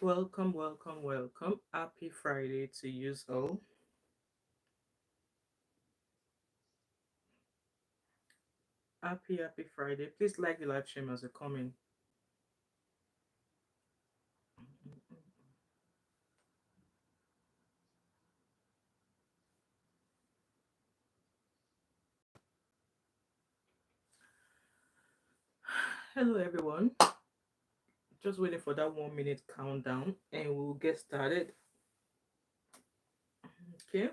Welcome, welcome, welcome. Happy Friday to you all. Happy Friday. Please like the live stream as a comment. Hello, everyone. Just waiting for that 1 minute countdown and we'll get started. Okay.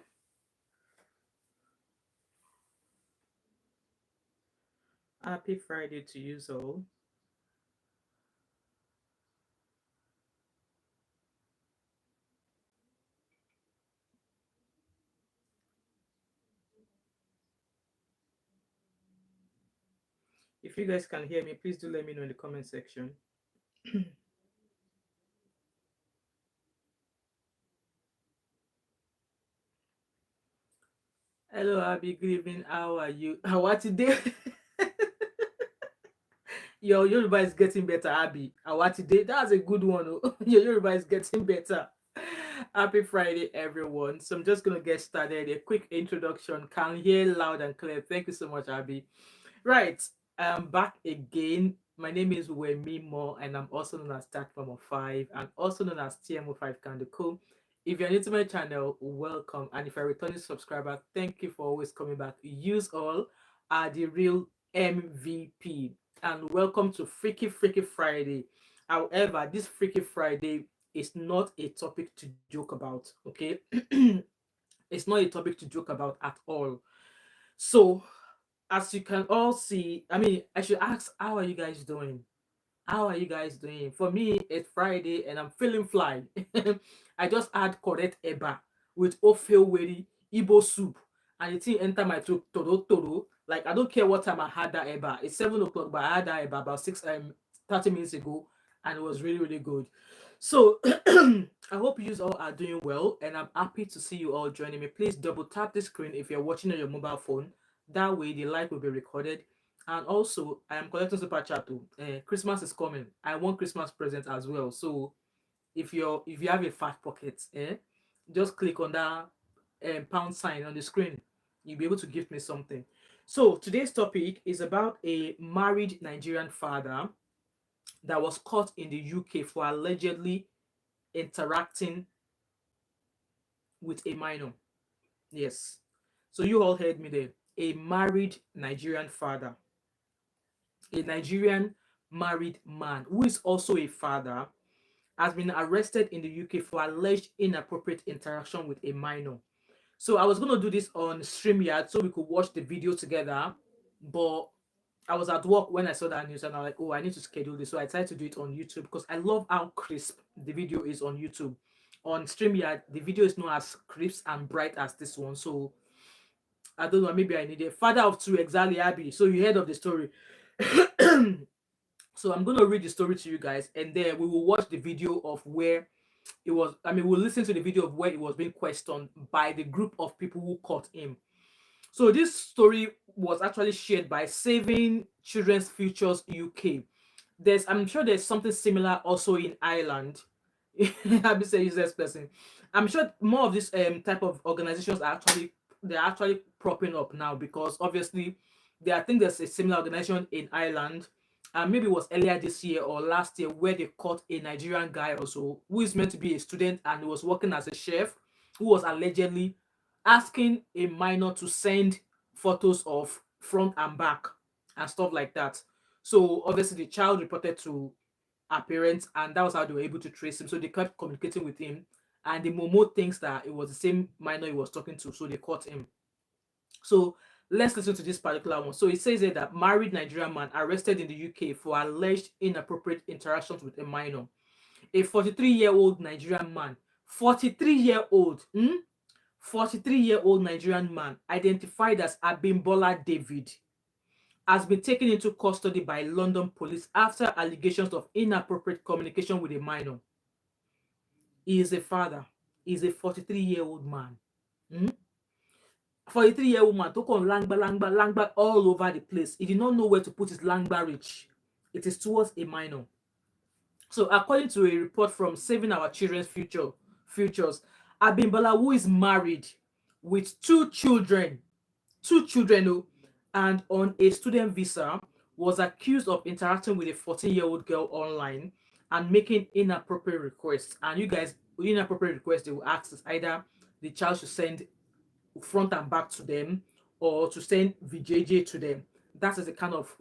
Happy Friday to you all. If you guys can hear me, please do let me know in the comment section. Hello, Abby. Good evening. How are you? How are today? Your Yoruba is getting better, Abby. How are today? That's a good one. Oh. Your Yoruba is getting better. Happy Friday, everyone. So I'm just gonna get started. A quick introduction. Can hear loud and clear. Thank you so much, Abby. Right. I'm back again. My name is Wemi Mo, and I'm also known as Thatmumof5 and also known as TMO5 Kanduko. If you're new to my channel, welcome. And if you're a returning subscriber, thank you for always coming back. Use all are the real MVP. And welcome to Freaky Friday. However, this Freaky Friday is not a topic to joke about, okay? It's not a topic to joke about at all. So, as you can all see, I mean, I should ask, how are you guys doing? How are you guys doing? For me, it's Friday and I'm feeling fly. I just had correct eba with ofeweri Igbo soup, and the thing enter my throat toro. Like, I don't care what time I had that eba. It's 7 o'clock, but I had that eba about 30 minutes ago, and it was really good. So I hope you all are doing well, and I'm happy to see you all joining me. Please double tap the screen if you're watching on your mobile phone. That way, the live will be recorded. And also, I am collecting super chat too. Christmas is coming. I want Christmas presents as well. So if you have a fat pocket, just click on that pound sign on the screen. You'll be able to give me something. So today's topic is about a married Nigerian father that was caught in the UK for allegedly interacting with a minor. Yes. So you all heard me there. A married Nigerian father, a Nigerian married man who is also a father, has been arrested in the UK for alleged inappropriate interaction with a minor. So I was going to do this on StreamYard so we could watch the video together, but I was at work when I saw that news and I was like, oh, I need to schedule this. So I decided to do it on YouTube because I love how crisp the video is on YouTube. On StreamYard, the video is not as crisp and bright as this one. So I don't know, maybe I need a father of two, exactly, Abby. So you heard of the story. So I'm going to read the story to you guys, and then we will watch the video of where it was. I mean, we'll listen to the video of where it was being questioned by the group of people who caught him. So this story was actually shared by Saving Children's Futures UK. I'm sure there's something similar also in Ireland. I'll be saying useless person. I'm sure more of this type of organizations are actually propping up now because obviously I think there's a similar organization in Ireland. Maybe it was earlier this year or last year where they caught a Nigerian guy also who is meant to be a student and was working as a chef who was allegedly asking a minor to send photos of front and back and stuff like that. So obviously the child reported to her parents, and that was how they were able to trace him. So they kept communicating with him, and the Momo thinks that it was the same minor he was talking to, so they caught him. So let's listen to this particular one. So it says here that married Nigerian man arrested in the UK for alleged inappropriate interactions with a minor. A 43-year-old Nigerian man, 43-year-old, 43-year-old Nigerian man identified as Abimbola David has been taken into custody by London police after allegations of inappropriate communication with a minor. He is a father. He is a 43-year-old man. 43-year-old man took on langba all over the place. He did not know where to put his langba reach. It is towards a minor. So according to a report from Saving Our Children's Futures, Abimbola, who is married with two children, oh, and on a student visa, was accused of interacting with a 14-year-old girl online and making inappropriate requests. And you guys, inappropriate requests they will ask is either the child should send front and back to them or to send VJJ to them. That is the kind of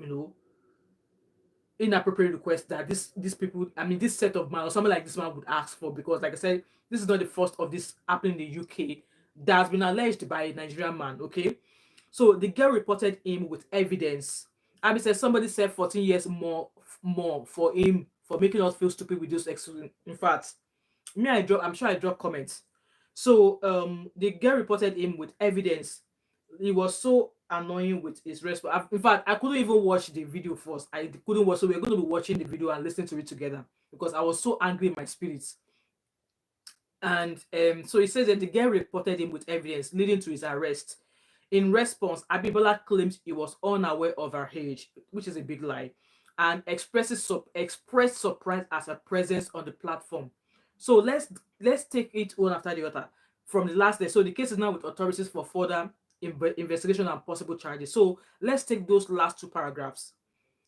inappropriate request that these people, I mean, this set of man or someone like this man would ask for, because like I said, this is not the first of this happening in the UK that has been alleged by a Nigerian man. Okay, so the girl reported him with evidence. Abby said somebody said 14 years more for him for making us feel stupid with those in fact, I'm sure I dropped comments. So the girl reported him with evidence. He was so annoying with his response. In fact, I couldn't even watch the video first. I couldn't watch, so we're going to be watching the video and listening to it together because I was so angry in my spirits. And so he says that the girl reported him with evidence leading to his arrest. In response, Abibola claims he was unaware of her age, which is a big lie, and expressed surprise at her presence on the platform. So let's take it one after the other from the last day. So the case is now with authorities for further investigation and possible charges. So let's take those last two paragraphs.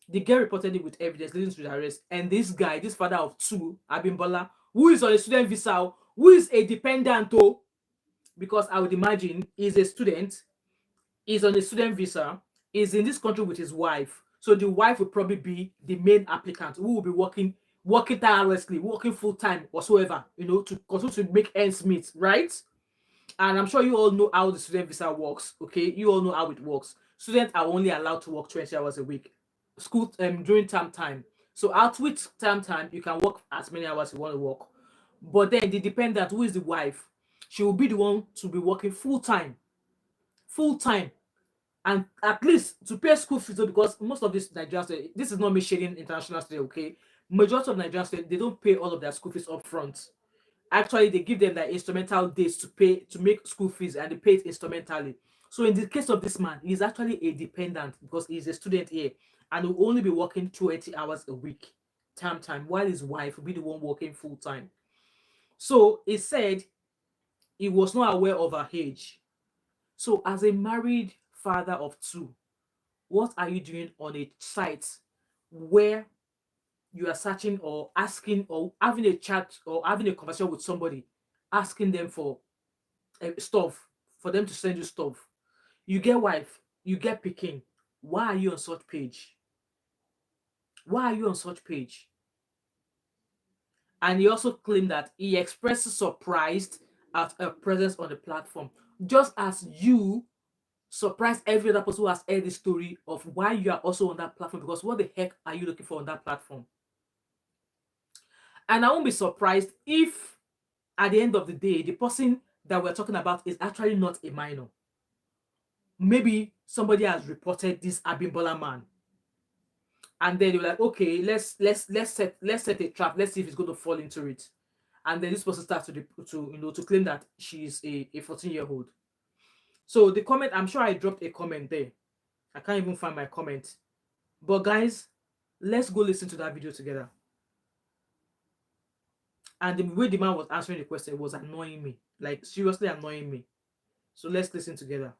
The girl reported it with evidence leading to the arrest, and this guy, this father of two, Abimbola, who is on a student visa, who is a dependent, oh, because I would imagine he's a student, is on a student visa, is in this country with his wife. So the wife will probably be the main applicant who will be working tirelessly, working full time whatsoever, to continue to make ends meet, right? And I'm sure you all know how the student visa works. Okay, you all know how it works. Students are only allowed to work 20 hours a week, school during term time. So out with term time, you can work as many hours you want to work. But then the dependent, who is the wife, she will be the one to be working full time, and at least to pay school fees, because most of this Nigerian students, this is not me shading international students, okay? Majority of Nigerian students, they don't pay all of their school fees up front. Actually, they give them the instrumental days to make school fees, and they pay it instrumentally. So in the case of this man, he's actually a dependent because he's a student here and will only be working 20 hours a week, term time, while his wife will be the one working full time. So he said he was not aware of her age. So as a married father of two, what are you doing on a site where you are searching or asking or having a chat or having a conversation with somebody, asking them for stuff, for them to send you stuff? You get wife, you get picking. Why are you on such page? Why are you on such page? And he also claimed that he expressed surprise at her presence on the platform, just as you surprise every other person who has heard the story of why you are also on that platform, because what the heck are you looking for on that platform? And I won't be surprised if at the end of the day, the person that we're talking about is actually not a minor. Maybe somebody has reported this Abimbola man, and then you're like, okay, let's set a trap. Let's see if it's going to fall into it. And then this person starts to claim that she's a 14-year-old. So the comment, I'm sure I dropped a comment there. I can't even find my comment. But guys, let's go listen to that video together. And the way the man was answering the question was annoying me, like seriously annoying me. So let's listen together.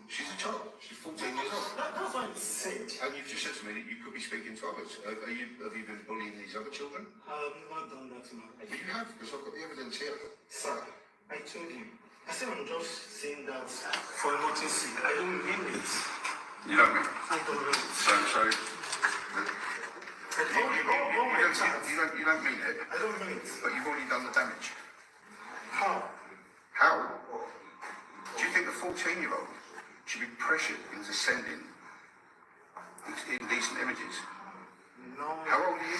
She's a child. She's 14 years old. That's what I said. And you've just said to me that you could be speaking to others. Have you been bullying these other children? I've never done that to my You have, because I've got the evidence here. Sir, I told you. I said I'm just saying that for emergency. I don't mean it. You don't mean it? I don't mean it. So, I told you, you don't mean it, I don't mean it. but you've already done the damage. How? How? Do you think a 14-year-old should be pressured into sending indecent images? No. How old are you?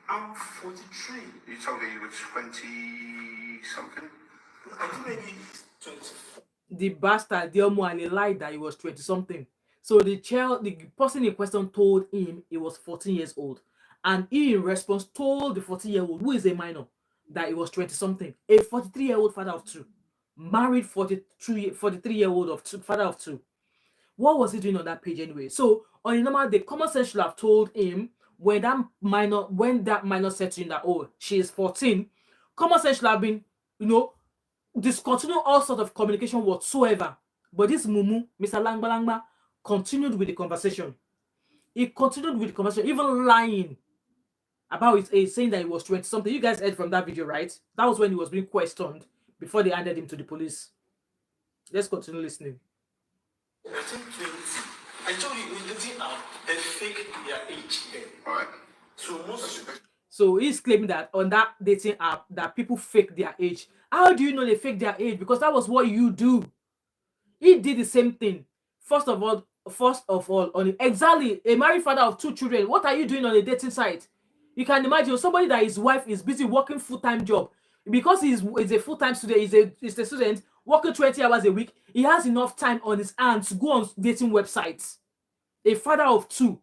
I'm 43. You told me you were 20-something? I think maybe 24. The bastard, the Omo, lied that he was 20 something. So the person in question told him he was 14 years old. And he, in response, told the 14-year-old, who is a minor, that he was 20 something. A 43-year-old father of two. Married 43-year-old of two, father of two. What was he doing on that page anyway? So on a normal day, common sense should have told him, when that minor said to him that, oh, she is 14, common sense should have been, discontinue all sort of communication whatsoever. But this Mumu, Mr. Langba, continued with the conversation. He continued with the conversation, even lying about his age, saying that he was 20 something. You guys heard from that video, right? That was when he was being questioned before they handed him to the police. Let's continue listening. I think 20. I told you, the dating app, they fake their age then. Right. So he's claiming that on that dating app that people fake their age. How do you know they fake their age? Because that was what you do. He did the same thing. First of all, on exactly a married father of 2 children. What are you doing on a dating site? You can imagine somebody that his wife is busy working full-time job because he's a full-time student. He's a student working 20 hours a week. He has enough time on his hands to go on dating websites. A father of 2,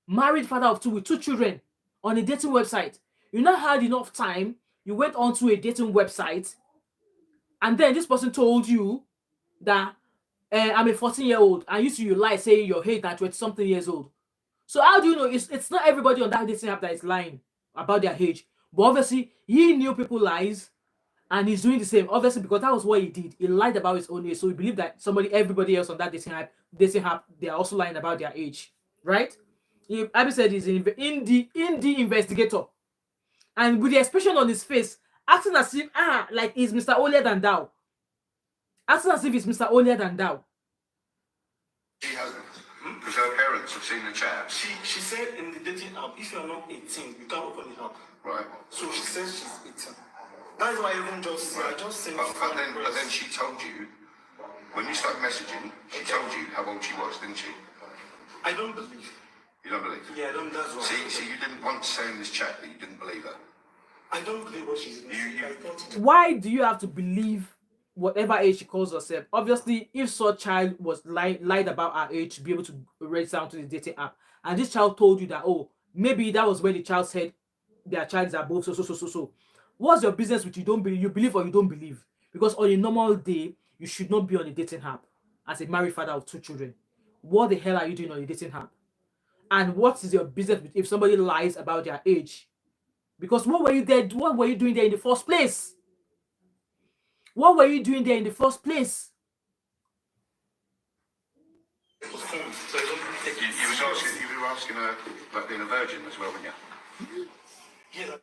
married father of 2 with 2 children on a dating website. You now had enough time. You went onto a dating website, and then this person told you that I'm a 14-year-old, and you lie, say your age at 20-something years old. So how do you know? It's not everybody on that dating app that is lying about their age. But obviously, he knew people lies, and he's doing the same. Obviously, because that was what he did. He lied about his own age. So he believed that everybody else on that dating app, they are also lying about their age, right? Abby said he's in the investigator, and with the expression on his face, acting as if like he's Mr. Holier than thou. Acting as if he's Mr. Holier than thou. She hasn't. Because her parents have seen the chat. She said in the dating app, if you are not 18, you can't open the app. Right. So she says she's 18. That is why I even just Right. I just sent But then she told you, when you started messaging, she told you how old she was, didn't she? I don't believe. You don't believe? Yeah, I don't. That's why. See, you didn't once say in this chat that you didn't believe her. I don't believe what she's saying. Why do you have to believe whatever age she calls herself? Obviously, if such child was lied about her age to be able to register onto the dating app, and this child told you that, oh, maybe that was where the child said their child is above so. What's your business with you don't believe? You believe or you don't believe? Because on a normal day, you should not be on a dating app as a married father of 2 children. What the hell are you doing on a dating app? And what is your business with if somebody lies about their age? Because what were you doing there in the first place? What were you doing there in the first place? You were asking her about being a virgin as well, weren't you? Yeah.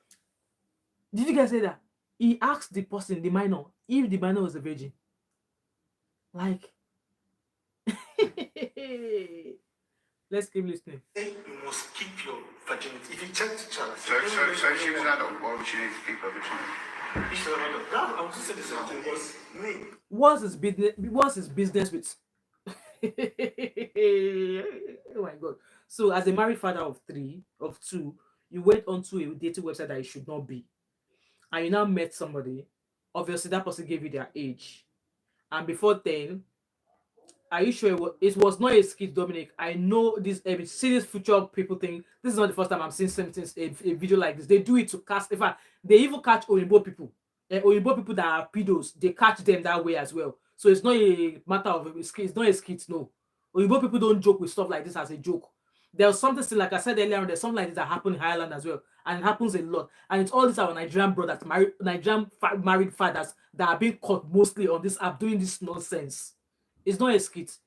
Did you guys say that? He asked the person, the minor, if the minor was a virgin. Like, let's keep listening. You must keep your virginity. If you check the child, So if she was an adult, why would she need to keep her virginity? if she's an adult, that I want to say the same thing. Was me. What's his business with? Oh my god. So as a married father of 2, you went onto a dating website that you should not be, and you now met somebody. Obviously that person gave you their age, and before then, are you sure it was not a skit, Dominic? I know this. See this future people thing. This is not the first time I'm seeing something, a video like this. They do it to cast. In fact, they even catch Oyinbo people. Oyinbo people that are pedos, they catch them that way as well. So it's not a matter of a skit. It's not a skit, no. Oyinbo people don't joke with stuff like this as a joke. There's something still, like I said earlier, there's something like this that happened in Ireland as well, and it happens a lot. And it's all these our Nigerian brothers, married fathers that are being caught mostly on this app doing this nonsense. It's not a skit.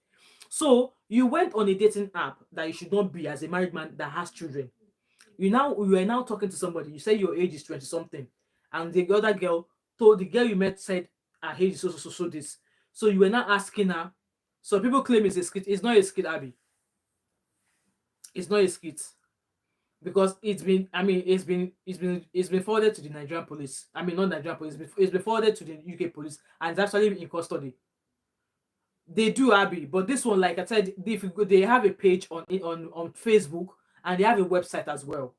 So you went on a dating app that you should not be as a married man that has children. You are now talking to somebody. You say your age is 20 something, and the other girl told the girl you met said her age is so this. So you were now asking her. So people claim it's a skit. It's not a skit, Abby. It's not a skit because it's been forwarded to the Nigerian police. I mean, not Nigerian police. It's been forwarded to the UK police, and it's actually in custody. They do, Abby, but this one, like I said, they have a page on Facebook, and they have a website as well.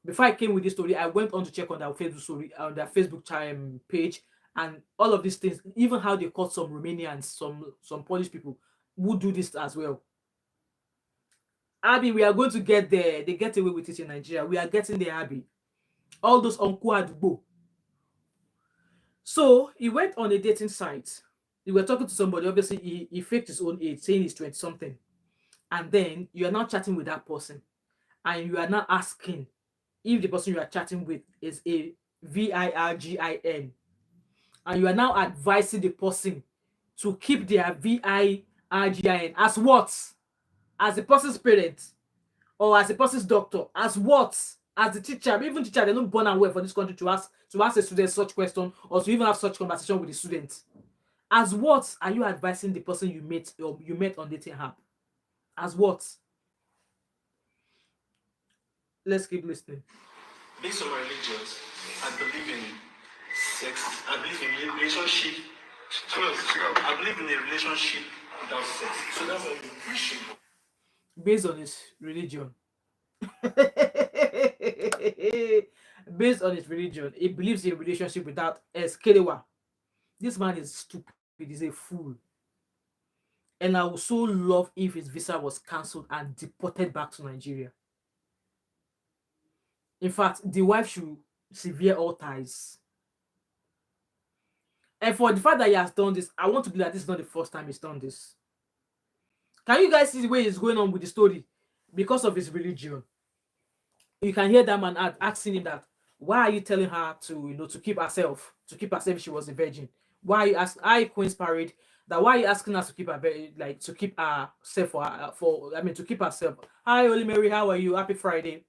Before I came with this story, I went on to check on their Facebook story, on their Facebook page, and all of these things, even how they caught some Romanians, some Polish people who do this as well. Abby, we are going to get there. They get away with it in Nigeria. We are getting there, Abby. All those uncle Adbo. So he went on a dating site. You were talking to somebody. Obviously, he faked his own age, saying he's 20 something. And then you are now chatting with that person. and you are now asking if the person you are chatting with is a virgin, and you are now advising the person to keep their virgin as what? As the person's parent, or as the person's doctor, as what? As the teacher. Even teacher, they're not born and well for this country to ask a student such question, or to even have such conversation with the student. As what are you advising the person you met on dating app? As what? Let's keep listening. Based on my religions, I believe in sex. I believe in relationship. I believe in a relationship without sex. So that's why you appreciate. Based on his religion. Based on his religion, he believes in a relationship without Skelewa. This man is stupid, he's a fool. And I would so love if his visa was cancelled and deported back to Nigeria. In fact, the wife should sever all ties. And for the fact that he has done this, I want to believe that this is not the first time he's done this. Can you guys see the way he's going on with the story? Because of his religion. You can hear that man asking him that, why are you telling her to keep herself if she was a virgin? Why you ask Queen's Parade that, why are you asking us to keep her to keep herself to keep herself? Hi Holy Mary, how are you? Happy Friday.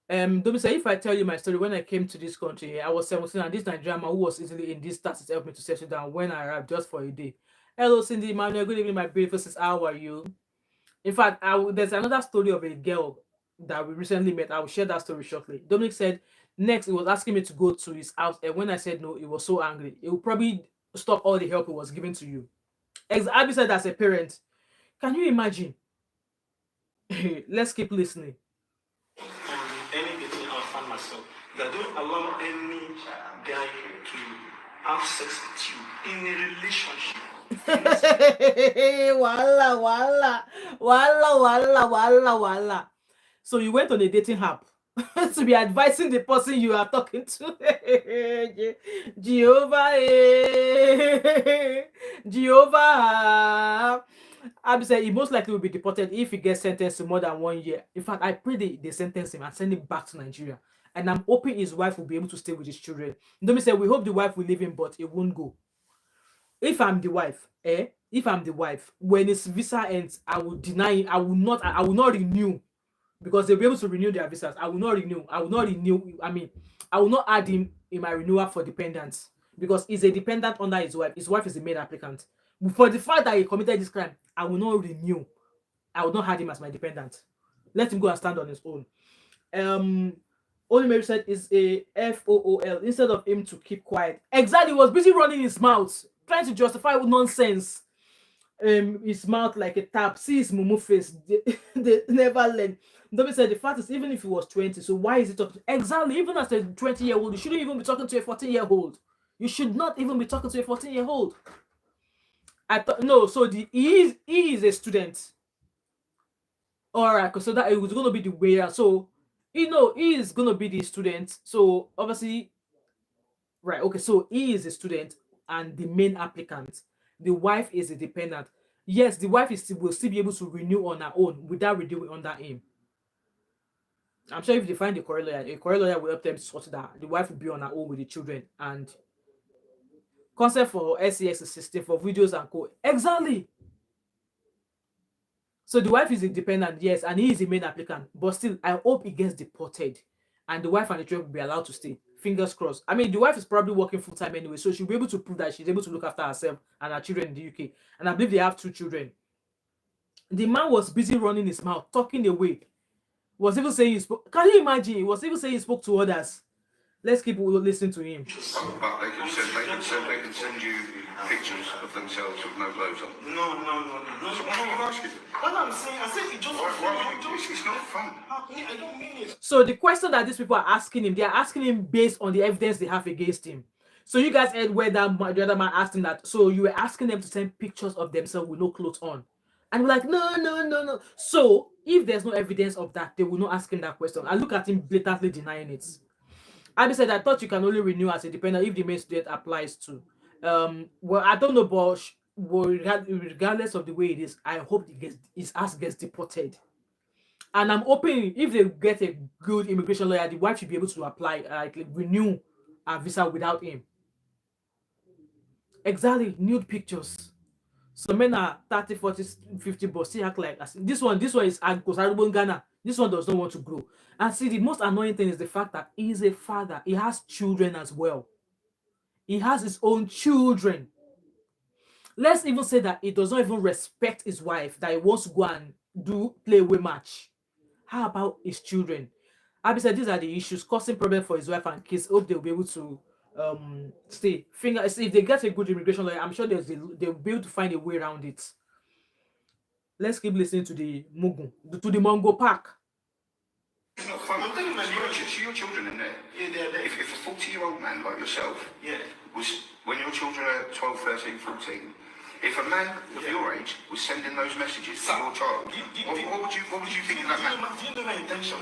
Don't say, if I tell you my story, when I came to this country, I was 17, and this Nigerian man who was easily in this status helped me to settle down when I arrived just for a day. Hello, Cindy Emmanuel. Good evening, my beautiful sis. How are you? In fact, there's another story of a girl that we recently met. I will share that story shortly. Dominic said next he was asking me to go to his house, and when I said no, he was so angry. He would probably stop all the help he was giving to you. As Abby said, as a parent, can you imagine? Let's keep listening. Anything I find myself, that don't allow any guy to have sex with you in a relationship. Wala. So you went on a dating app to be advising the person you are talking to. Jehovah. Abby said he most likely will be deported if he gets sentenced to more than 1 year. In fact, I pray they sentence him and send him back to Nigeria. And I'm hoping his wife will be able to stay with his children. Domi said, we hope the wife will leave him, but it won't go. If I'm the wife, when his visa ends, I will deny him. I will not renew, because they'll be able to renew their visas. I will not renew. I will not add him in my renewal for dependents, because he's a dependent under his wife. His wife is the main applicant. For the fact that he committed this crime, I will not renew. I will not add him as my dependent. Let him go and stand on his own. Only Mary said is a FOOL instead of him to keep quiet. Exactly, he was busy running his mouth, trying to justify with nonsense. His mouth like a tap. See his mumu face. They never learn. Dobby said the fact is, even if he was 20, so why is he talking? Exactly, even as a 20-year-old, you shouldn't even be talking to a 14-year-old. You should not even be talking to a 14-year-old. I thought no, so he is a student. Alright, so that it was gonna be the way. So he is gonna be the student. So obviously, right, okay, so he is a student and the main applicant. The wife is a dependent. Yes, the wife will still be able to renew on her own without renewing under him. I'm sure if they find a career lawyer will help them sort that. The wife will be on her own with the children, and consent for SEX is system for videos and co. Exactly. So the wife is independent, yes, and he is the main applicant. But still, I hope he gets deported, and the wife and the children will be allowed to stay. Fingers crossed. I mean, the wife is probably working full time anyway, so she'll be able to prove that she's able to look after herself and her children in the UK. And I believe they have 2 children. The man was busy running his mouth, talking away. Was even saying he spoke. Can you imagine? He was even saying he spoke to others. Let's keep listening to him. But they can send you pictures of themselves with no clothes on. No. So why are you asking? What I'm saying, I said it just. It's not fun. I don't mean it. So the question that these people are asking him, they are asking him based on the evidence they have against him. So you guys heard where the other man asked him that. So you were asking them to send pictures of themselves with no clothes on. And we're like, no. So if there's no evidence of that, they will not ask him that question. And look at him blatantly denying it. Abby said, I thought you can only renew as a dependent if the main student applies to. Well, I don't know, but regardless of the way it is, I hope his ass gets deported. And I'm hoping if they get a good immigration lawyer, the wife should be able to apply, like renew a visa without him. Exactly, nude pictures. Some men are 30, 40, 50, but still act like this one is Agosarabo in Ghana. This one does not want to grow. And see, the most annoying thing is the fact that he is a father. He has children as well. He has his own children. Let's even say that he does not even respect his wife, that he wants to go and do play away match. How about his children? Abi said these are the issues causing problem for his wife and kids. Hope they'll be able to stay. If they get a good immigration lawyer, I'm sure they'll be able to find a way around it. Let's keep listening to the Mugu, to the Mongo Park. It's not fun. I'm telling you, your children in there. Yeah, they're there. If a 40-year-old man like yourself, Yeah. was when your children are 12, 13, 14, if a man of your age was sending those messages to your child, what would you think of that man? Do you know my intention?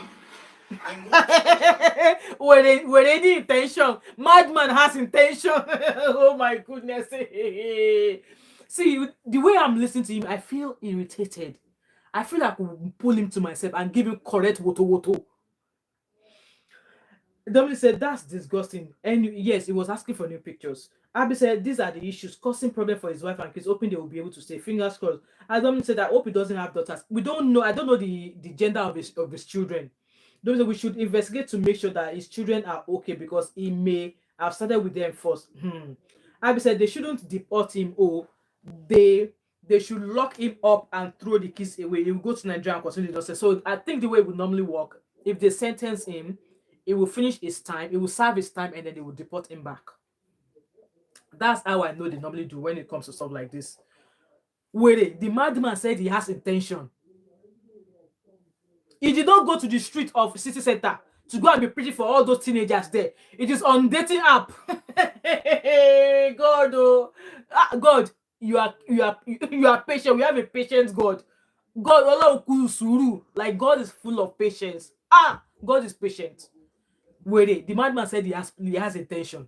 With any intention, madman has intention. Oh my goodness. See, the way I'm listening to him, I feel irritated. I feel like I will pull him to myself and give him correct woto woto. Dominic said that's disgusting. And yes, he was asking for new pictures. Abby said these are the issues causing problem for his wife and kids, hoping they will be able to stay. Fingers crossed. And Dominic said I hope he doesn't have daughters. We don't know. I don't know the gender of his children. Dominic said we should investigate to make sure that his children are okay because he may have started with them first. Abby said they shouldn't deport him or they should lock him up and throw the kids away. He will go to Nigeria and continue the process. So I think the way it would normally work, if they sentence him, he will finish his time, he will serve his time, and then they will deport him back. That's how I know they normally do when it comes to stuff like this. Wait, the madman said he has intention. He did not go to the street of city center to go and be preaching for all those teenagers there. It is on dating app. God, oh, God, you are patient. We have a patient God. God, like God is full of patience. God is patient. Wait, the madman said he has intention.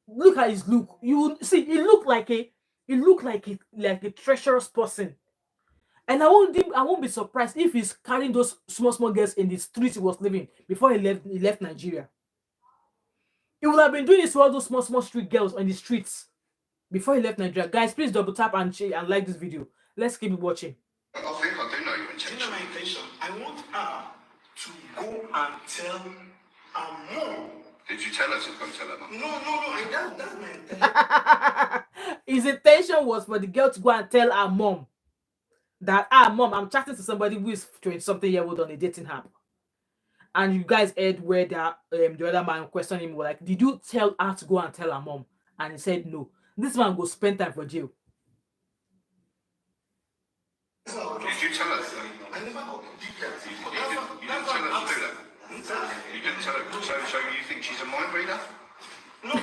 Look at his look. You see, he looked like a treacherous person. And I won't be surprised if he's carrying those small girls in the streets he was living before he left Nigeria. He would have been doing this to all those small street girls on the streets before he left Nigeria. Guys, please double tap and like this video. Let's keep watching. I think I do know your intention. Do you know my intention? I want her to go and tell her mom. Did you tell her to go tell her mum? No, that's my intention. His intention was for the girl to go and tell her mom that, mom, I'm chatting to somebody who is 20-something-year-old on a dating app. And you guys heard where the other man questioned him, like, did you tell her to go and tell her mom? And he said no. This man go spend time for jail. Did you tell her? I never got You didn't tell her to do that? You didn't tell her. So you think she's a mind reader? No.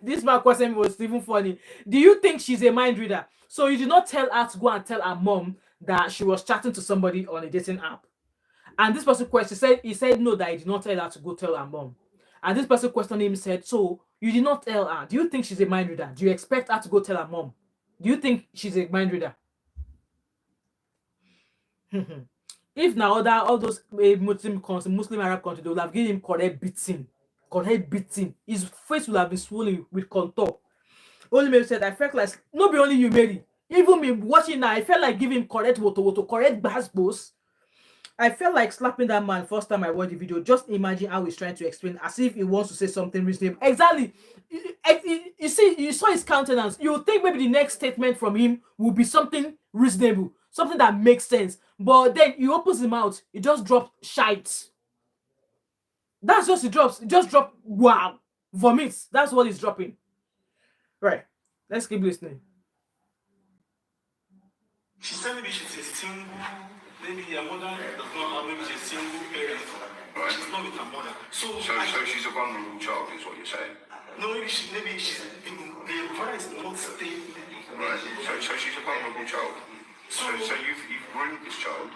This man question was even funny. Do you think she's a mind reader? So you did not tell her to go and tell her mom that she was chatting to somebody on a dating app. And this person he said no, that he did not tell her to go tell her mom. And this person questioned him, said, so you did not tell her. Do you think she's a mind reader? Do you expect her to go tell her mom? Do you think she's a mind reader? If now all those Muslim Arab countries, they would have given him correct beating. His face would have been swollen with contour. Only Mary said, I felt like, not be only you, Mary, even me watching now, I felt like giving him correct correct bass. I felt like slapping that man first time I watched the video. Just imagine how he's trying to explain, as if he wants to say something reasonable. Exactly. You see, you saw his countenance. You would think maybe the next statement from him will be something reasonable, something that makes sense. But then he opens his mouth, he just drops shite. That's just he drops. He just dropped wow. Vomits. That's what he's dropping. Right. Let's keep listening. She said maybe she's a single, maybe her mother does not have, maybe she's a single parent. Right. She's not with her mother. So she's a vulnerable child, is what you're saying? No, maybe she's the father is not stable. Right. So she's a vulnerable child. So you've groomed this child.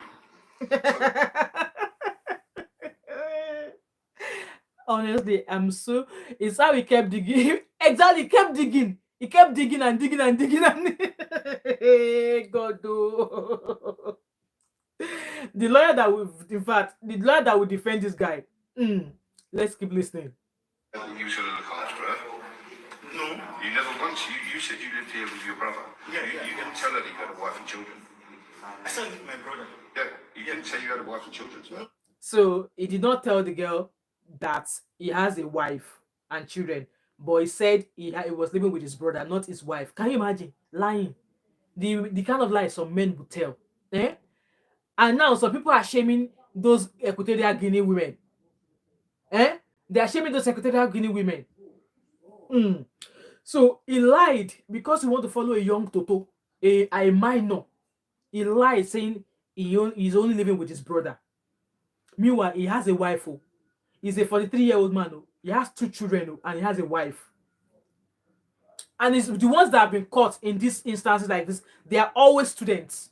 Honestly, I'm so. It's how he kept digging. Exactly, he kept digging. He kept digging and digging and digging and. God, oh. the lawyer that will, in fact, the lawyer that will defend this guy. Let's keep listening. You was going to look after her. No. You never once. You said you lived here with your brother. Yeah, You didn't tell her that you had a wife and children. I said with my brother. Yeah, you didn't say you had a wife and children. So he did not tell the girl that he has a wife and children, but he said he was living with his brother, not his wife. Can you imagine lying? The kind of lies some men would tell. Eh? And now some people are shaming those Equatorial Guinea women. Eh? They are shaming those Equatorial Guinea women. So he lied because he want to follow a young Toto, a minor. He lied saying he's only living with his brother. Meanwhile, he has a wife. Oh. He's a 43-year-old man. Oh. He has 2 children, oh, and he has a wife. And it's the ones that have been caught in these instances like this, they are always students.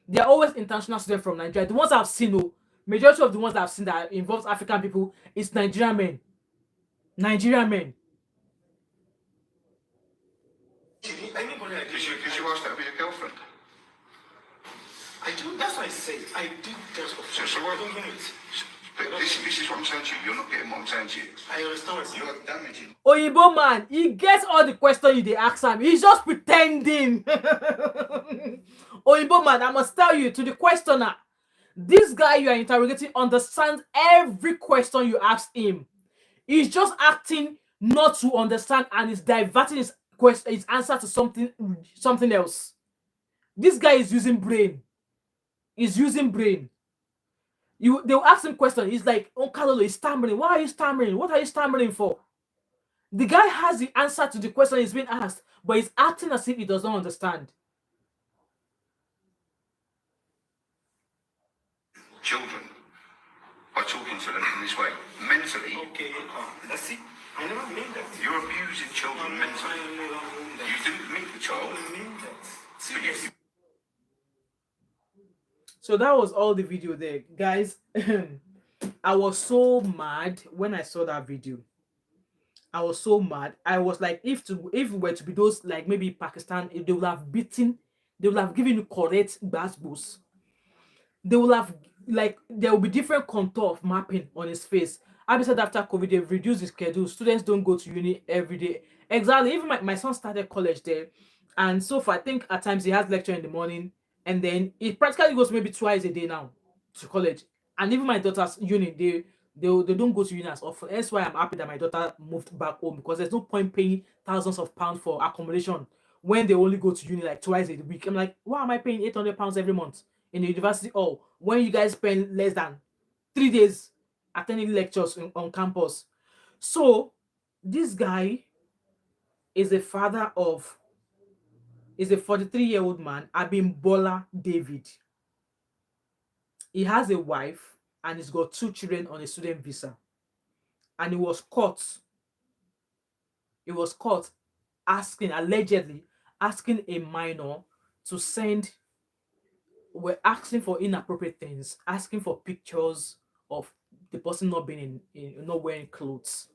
They are always international students from Nigeria. The ones I've seen, oh, majority of the ones I've seen that involves African people is Nigerian men. Nigerian men. Because you asked her to be a girlfriend. I do. That's what I said. I did that. So why don't you? But this is what I'm saying to you. You're not getting what I'm saying to you. I understand what You are damaging. Oyibo man, he gets all the questions they ask him. He's just pretending. Oyibo man, I must tell you, to the questioner, this guy you are interrogating understands every question you ask him. He's just acting not to understand and is diverting his answer to something else. This guy is using brain. He's using brain. They'll ask him questions. He's like, oh, Kalolo, he's stammering. Why are you stammering? What are you stammering for? The guy has the answer to the question he's being asked, but he's acting as if he does not understand. Children, by talking to them in this way, mentally, Okay, let's see. I never mean that. you're abusing children mentally. You didn't meet the child. I mean that. But you, So that was all the video there, guys. I was so mad when I saw that video. I was so mad. I was like, if it were to be those, like maybe Pakistan, if they would have beaten, they would have given you correct boost. They will have, like, there will be different contour of mapping on his face. Abi said after COVID, they've reduced the schedule. Students don't go to uni every day. Exactly. Even my son started college there. And so far, I think at times he has lecture in the morning. And then it practically goes maybe twice a day now to college. And even my daughter's uni, they don't go to uni as often. That's why I'm happy that my daughter moved back home, because there's no point paying thousands of pounds for accommodation when they only go to uni like twice a week. I'm like, why am I paying £800 every month in the university? Oh, when you guys spend less than 3 days attending lectures on campus. So this guy is a father of, is a 43-year-old man, Abimbola David. He has a wife and he's got 2 children on a student visa. And he was caught. He was caught allegedly asking a minor to send, we're asking for inappropriate things, asking for pictures of the person not being not wearing clothes.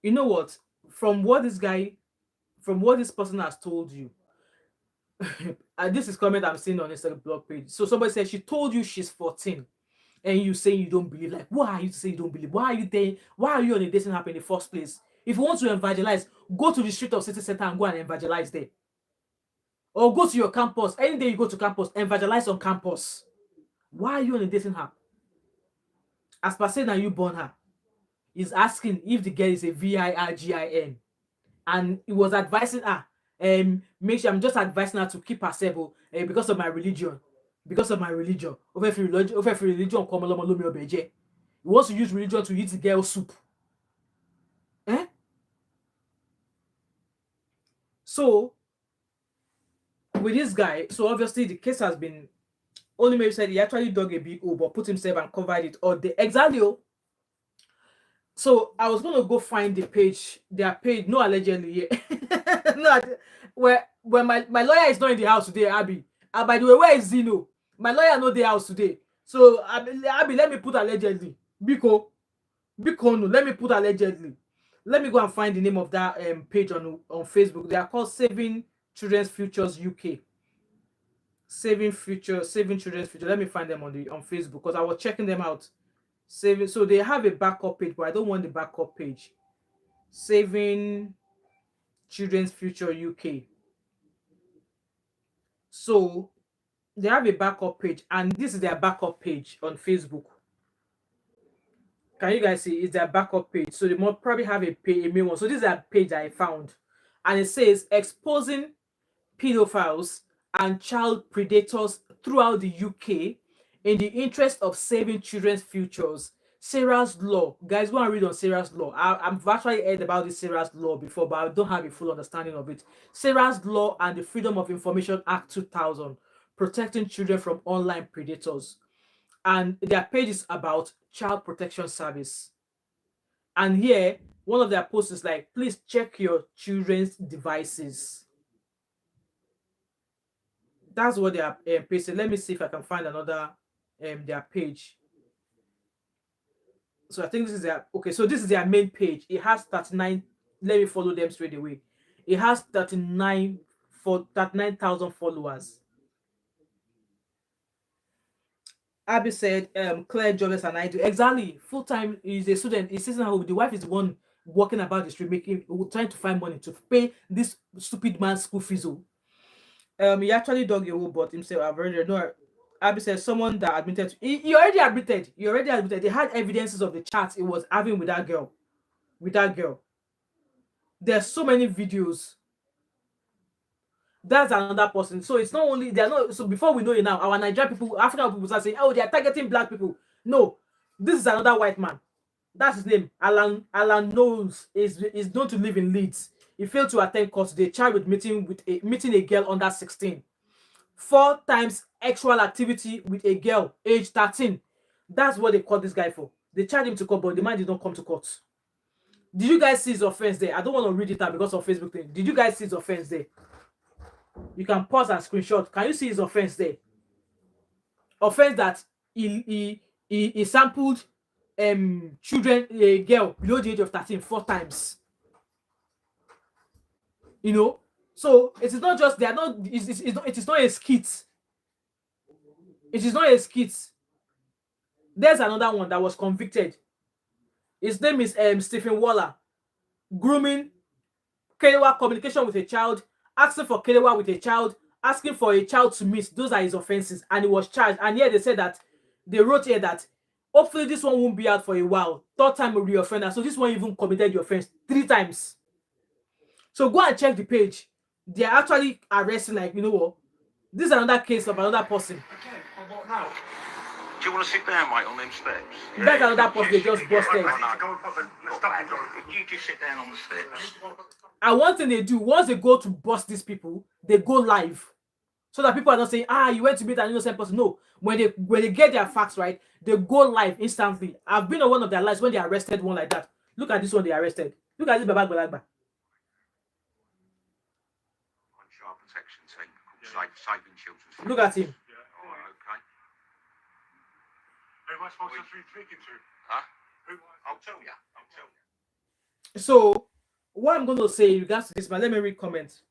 You know what? From what this person has told you, and this is comment I'm seeing on Instagram blog page. So somebody said she told you she's 14, and you say you don't believe. Like, why are you saying you don't believe? Why are you there? Why are you on a dating app in the first place? If you want to evangelize, go to the street of city center and go and evangelize there. Or go to your campus. Any day you go to campus, evangelize on campus. Why are you on a dating app? As per saying that you born her, is asking if the girl is a virgin, and he was advising her, make sure, I'm just advising her to keep herself because of my religion. Because of my religion. Over if religion come along, he wants to use religion to eat the girl's soup. Eh? So with this guy, so obviously the case has been, only maybe said he actually dug a big hole but put himself and covered it. Or the exactly. So I was gonna go find the page, their page, no allegedly, yeah. No, where my lawyer is not in the house today, Abby. By the way, where is Zeno? My lawyer not the house today. So Abby, let me put allegedly. Biko, no, let me put allegedly. Let me go and find the name of that page on Facebook. They are called Saving Children's Futures UK. Saving children's future. Let me find them on Facebook because I was checking them out. Saving, so they have a backup page, but I don't want the backup page. Saving Children's Future UK. So they have a backup page, and this is their backup page on Facebook. Can you guys see? It's their backup page. So they might probably have a main one. So this is a page I found, and it says exposing pedophiles and child predators throughout the UK in the interest of saving children's futures. Sarah's Law. Guys, go and read on Sarah's Law. I've actually heard about this Sarah's Law before, but I don't have a full understanding of it. Sarah's Law and the Freedom of Information Act 2000, protecting children from online predators. And their page is about child protection service. And here, one of their posts is like, please check your children's devices. That's what they are pasted. Let me see if I can find another their page. So I think this is their okay. So this is their main page. It has 39. Let me follow them straight away. It has 39,000 followers. Abby said, Claire, jobless, and I do exactly full time. Is a student. He's sitting at home. The wife is the one walking about the street, trying to find money to pay this stupid man's school fees. He actually dug a hole, but himself. I've already no. Abby said someone that admitted. He already admitted. He already admitted. They had evidences of the chats he was having with that girl. There's so many videos. That's another person. So it's not only they're not. So before we know it now, our Nigerian people, African people start saying, "Oh, they are targeting black people." No, this is another white man. That's his name. Alan Knowles is known to live in Leeds. He failed to attend court today, charged with meeting a girl under 16. 4 times sexual activity with a girl age 13. That's what they caught this guy for. They charged him to court, but the man did not come to court. Did you guys see his offense there? I don't want to read it out because of Facebook thing. Did you guys see his offense there? You can pause and screenshot. Can you see his offense there? Offense that he sampled children, a girl below the age of 13 4 times. You know, so it is not just they are not. It is not a skit. It is not a skit. There's another one that was convicted. His name is Stephen Waller. Grooming, Kerewa communication with a child, asking for Kerewa with a child, asking for a child to meet. Those are his offenses, and he was charged. And here they said that they wrote here that hopefully this one won't be out for a while. 3rd time will be offender. So this one even committed the offense 3 times. So go and check the page. They are actually arresting, like, you know what? This is another case of another person. Okay, well, what now? Do you want to sit down, mate, on them steps? That's another person they just busted. You just sit down on the steps. And one thing they do, once they go to bust these people, they go live. So that people are not saying, you went to meet an innocent person. No. When they get their facts right, they go live instantly. I've been on one of their lives when they arrested one like that. Look at this one they arrested. Look at this Baba Gbalagba. Child protection team called Saving Children's. Look at him. Oh, okay. Who am I supposed to be speaking to? Huh? I'll tell you. So, what I'm going to say in regards to this, but let me read comments.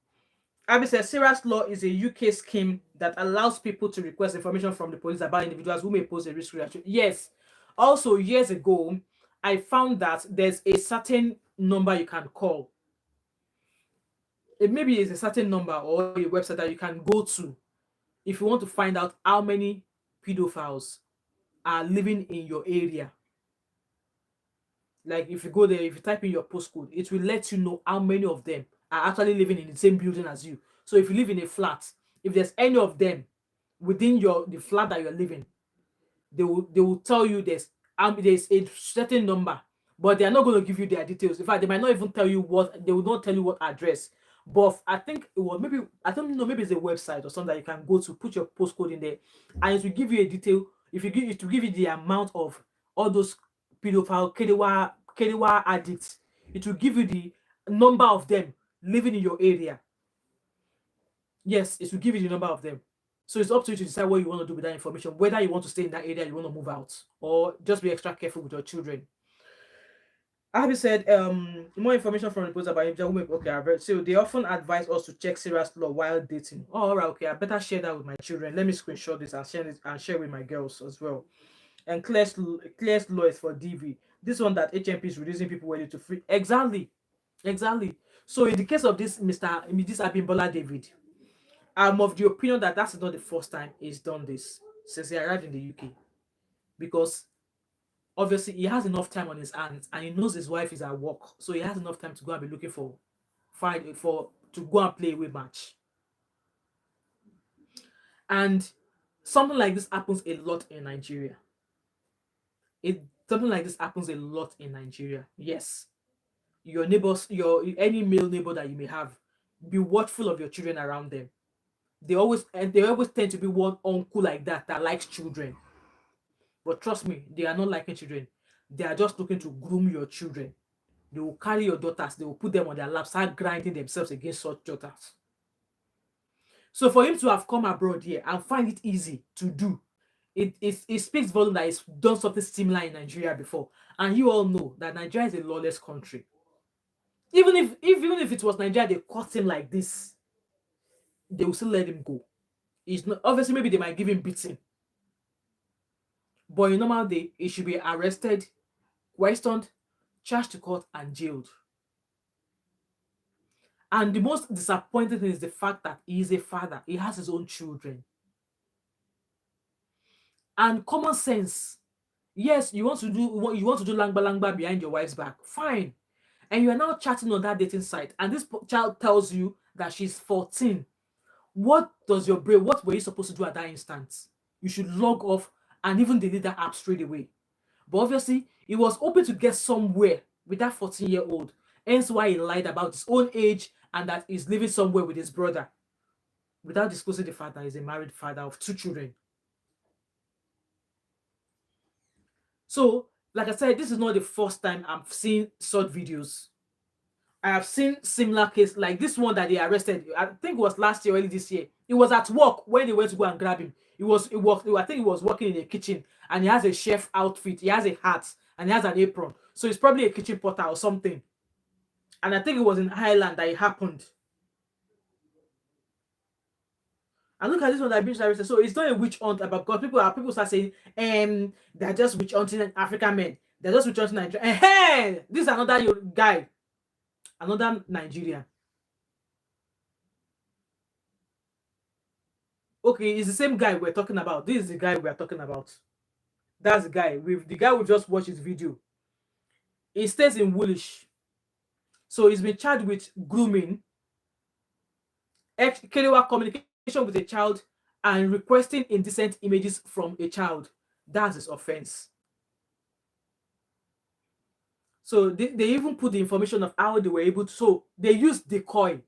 Abby says, Sarah's Law is a UK scheme that allows people to request information from the police about individuals who may pose a risk reaction. Yes. Also, years ago, I found that there's a certain number you can call. It maybe is a certain number or a website that you can go to if you want to find out how many pedophiles are living in your area. Like if you go there, if you type in your postcode, it will let you know how many of them are actually living in the same building as you. So if you live in a flat, if there's any of them within the flat that you're living, they will tell you there's a certain number, but they are not going to give you their details. In fact, they might not even tell you they will not tell you what address. But I think it was maybe, I don't know, maybe it's a website or something that you can go to, put your postcode in there, and it will give you a detail. If you give it to give you the amount of all those pedophile Kerewa addicts, it will give you the number of them living in your area. Yes, it will give you the number of them. So it's up to you to decide what you want to do with that information, whether you want to stay in that area, you want to move out, or just be extra careful with your children. Abby said, more information from reports about India women. Okay, I've read. So they often advise us to check serious law while dating. Oh, all right, okay. I better share that with my children. Let me screenshot this and share with my girls as well. And clearest law is for DV. This one that HMP is releasing people ready to free. Exactly, exactly. So in the case of this Abimbola David, I'm of the opinion that that's not the first time he's done this since he arrived in the UK, because obviously he has enough time on his hands and he knows his wife is at work, so he has enough time to go and be looking for find for to go and play away match. And something like this happens a lot in Nigeria. It Something like this happens a lot in Nigeria. Yes, your neighbors, your any male neighbor that you may have, be watchful of your children around them. They always tend to be one uncle like that likes children. But trust me, they are not liking children. They are just looking to groom your children. They will carry your daughters, they will put them on their laps, start grinding themselves against such daughters. So for him to have come abroad here and find it easy to do, it speaks volume that he's done something similar in Nigeria before. And you all know that Nigeria is a lawless country. Even if it was Nigeria, they caught him like this, they will still let him go. It's not obviously, maybe they might give him beating, but in normal day, he should be arrested, questioned, charged to court, and jailed. And the most disappointing thing is the fact that he is a father. He has his own children. And common sense. Yes, you want to do langba langba behind your wife's back. Fine. And you are now chatting on that dating site, and this child tells you that she's 14. What were you supposed to do at that instant? You should log off and even delete that app straight away. But obviously, he was hoping to get somewhere with that 14-year-old. Hence why he lied about his own age and that he's living somewhere with his brother, without disclosing the fact that he's a married father of 2 children. So, like I said, this is not the first time I'm seeing such videos. I have seen similar case like this one that they arrested. I think it was last year, early this year. He was at work when they went to go and grab him. I think he was working in a kitchen, and he has a chef outfit. He has a hat and he has an apron. So he's probably a kitchen porter or something. And I think it was in Ireland that it happened. And look at this one that being arrested. So it's not a witch hunt about, because people start saying, they're just witch hunting African men. They're just witch hunting Nigeria. Hey, this is another guy, another Nigerian. Okay, it's the same guy we're talking about. This is the guy we're talking about. That's the guy we just watched his video. He stays in Woolwich. So he's been charged with grooming, communication with a child, and requesting indecent images from a child. That's his offense. So they even put the information of how they were able to. So they used decoy.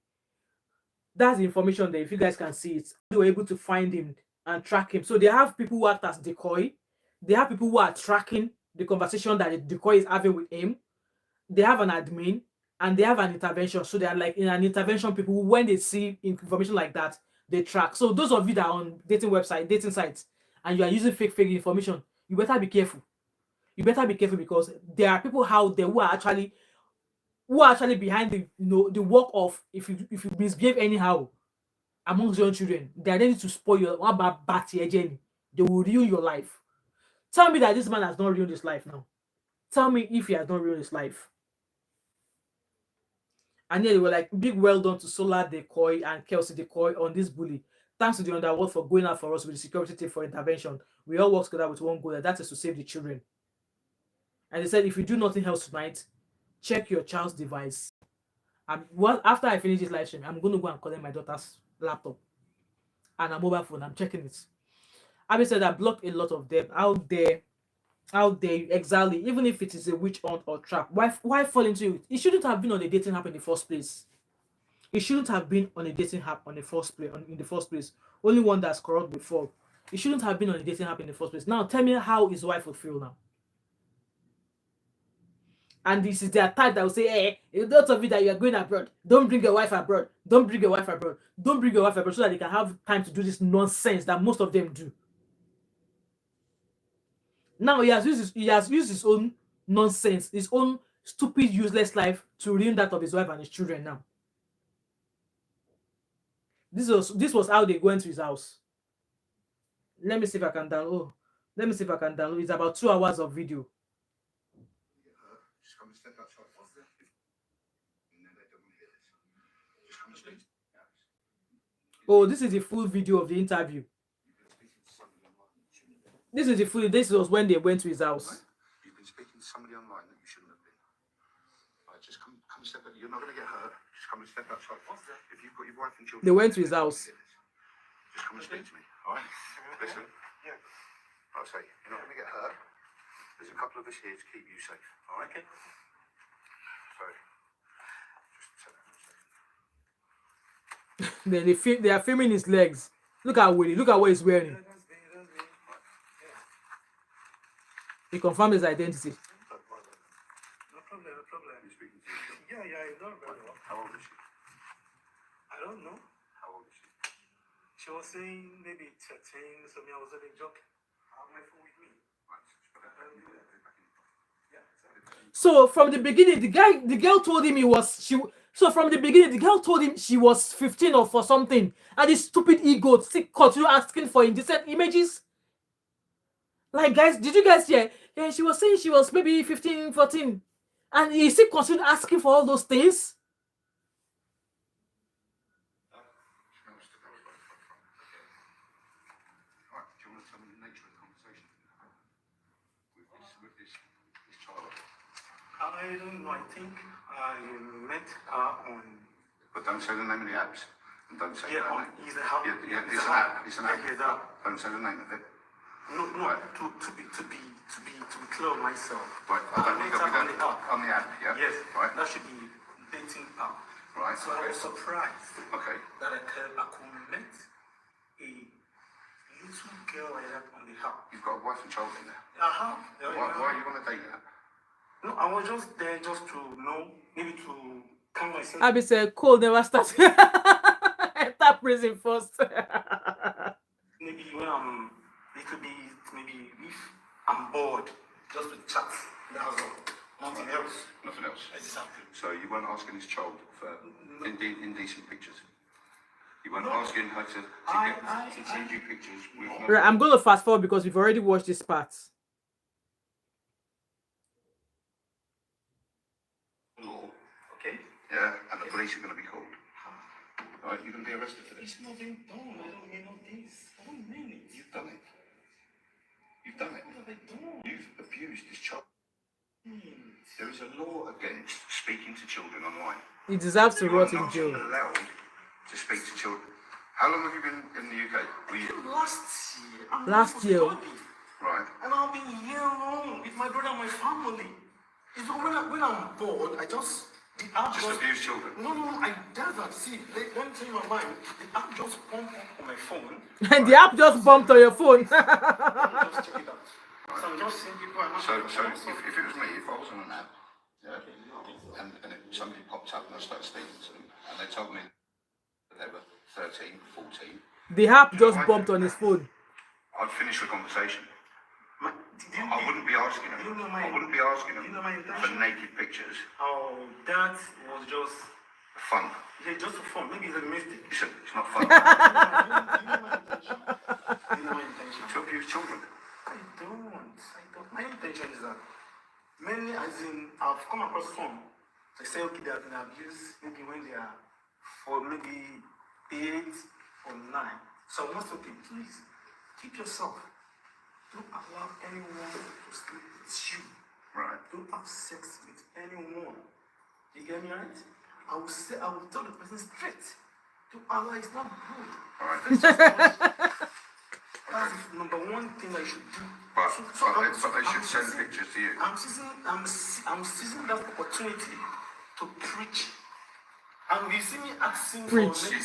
That's the information there. If you guys can see it, they were able to find him and track him. So they have people who act as decoy. They have people who are tracking the conversation that the decoy is having with him. They have an admin and they have an intervention. So they are like in an intervention people who, when they see information like that, they track. So those of you that are on dating sites, and you are using fake information, you better be careful. You better be careful, because there are people out there who are actually behind the work of, if you misbehave anyhow amongst your children, they are ready to spoil your journey. They will ruin your life. Tell me that this man has not ruined his life now. Tell me if he has not ruined his life. And yeah, they were like, big well done to Solar Decoy and Kelsey Decoy on this bully. Thanks to the underworld for going out for us with the security team for intervention. We all work together with one goal, and that is to save the children. And they said, if you do nothing else tonight, check your child's device. After I finish this live stream, I'm going to go and collect my daughter's laptop and a mobile phone. I'm checking it. Abby said, I blocked a lot of them out there. Exactly. Even if it is a witch hunt or trap, why fall into it? It shouldn't have been on a dating app in the first place. It shouldn't have been on a dating app in the first place. Only one that's corrupt before. It shouldn't have been on a dating app in the first place. Now tell me how his wife would feel now. And this is their type that will say, hey, those of you that you are going abroad, don't bring your wife abroad. Don't bring your wife abroad. Don't bring your wife abroad, so that they can have time to do this nonsense that most of them do. Now he has used his own nonsense, his own stupid, useless life to ruin that of his wife and his children now. This was how they went to his house. Let me see if I can download. Oh, let me see if I can download. It's about 2 hours of video. Just come and step outside. And then they don't hear this. Just come and speak. Oh, this is the full video of the interview. This is the full. This was when they went to his house. You've been speaking to somebody online that you shouldn't have been. Right, just come and step out. You're not going to get hurt. Just come and step outside. If you've got your wife and children, They went to his house. just come and speak to me. All right? Listen. Yeah. I'll say you're not going to get hurt. There's a couple of us here to keep you safe. All right? Okay. So, just tell them a second. Then they are filming his legs. Look at Willie. Look at what he's wearing. He confirmed his identity. No problem. You're speaking to you. Yeah, I know very well. How old is she? I don't know. How old is she? She was saying maybe 13, so I was only joking. I have my phone with me. So from the beginning, the girl told him So from the beginning, the girl told him she was 15 or for something, and this stupid ego still continue asking for indecent images. Like, guys, did you guys hear? Yeah, she was saying she was maybe 15, 14, and he still continued asking for all those things. Right, do you want to tell me the nature of the conversation with this child? I don't know. I think I met her on. But don't say the name of the apps. And don't say Yeah, the on. name. Is it how? Yeah, it's an app. It's an app. Yeah, that. Don't say the name of it. No. To be clear on myself. Right, I don't met think her that on the app. on the app, yeah? Yes. Right. That should be dating app. Right. So I was surprised Okay. that I could met a little girl like that on the app. You've got a wife and child in there. Uh-huh. Why are you on a date app? No, I was just there just to know, maybe to calm myself. Abby said, "Cole never starts." Enter prison first. Maybe when it could be maybe if I'm bored, just to chat. That's all. Nothing else. Nothing else. Exactly. So you weren't asking this child for indecent pictures. You weren't asking her to send you pictures with no. Right, I'm going to fast forward because we've already watched this part. Law. Okay. Yeah, and the police are going to be called. All right, you're going to be arrested for this. It's not being done. I don't mean all this. I don't mean it. You've done it. You've done it. What have I done? You've abused this child. There is a law against speaking to children online. He deserves to rot in You're jail. not allowed to speak to children. How long have you been in the UK? Were you? Last year. I'm Last for year. study. Right. And I've been here alone with my brother and my family. It's when I'm bored, I just the app Just abuse children. No, I never see. Let me tell you my mind. The app just pump up on my phone. And the app just bumped on your phone. Let me just check it out. So I'm just seeing people. So if it was me, if I was on an app, yeah, and somebody popped up and I started speaking to them, and they told me that they were 13, 14, The app just bumped on his phone. I'd finish the conversation. I I wouldn't be asking them. I wouldn't be asking them for naked pictures. Oh, that was just Fun. yeah, just for fun. Maybe it's a mistake. It's not fun. You know my intention. You know my intention. To abuse children. I don't. My intention is that many, as in, I've come across some. They say, okay, they have been abused maybe when they are for maybe 8 or 9. So I must say, okay, please keep yourself. Don't allow anyone to sleep with you. Right. Don't have sex with anyone. You get me right? I will tell the person straight. To Allah is not good. All right. That's the number one thing I should do. But they should send pictures to you. I'm seizing that opportunity to preach. And you see me asking Preach. for maybe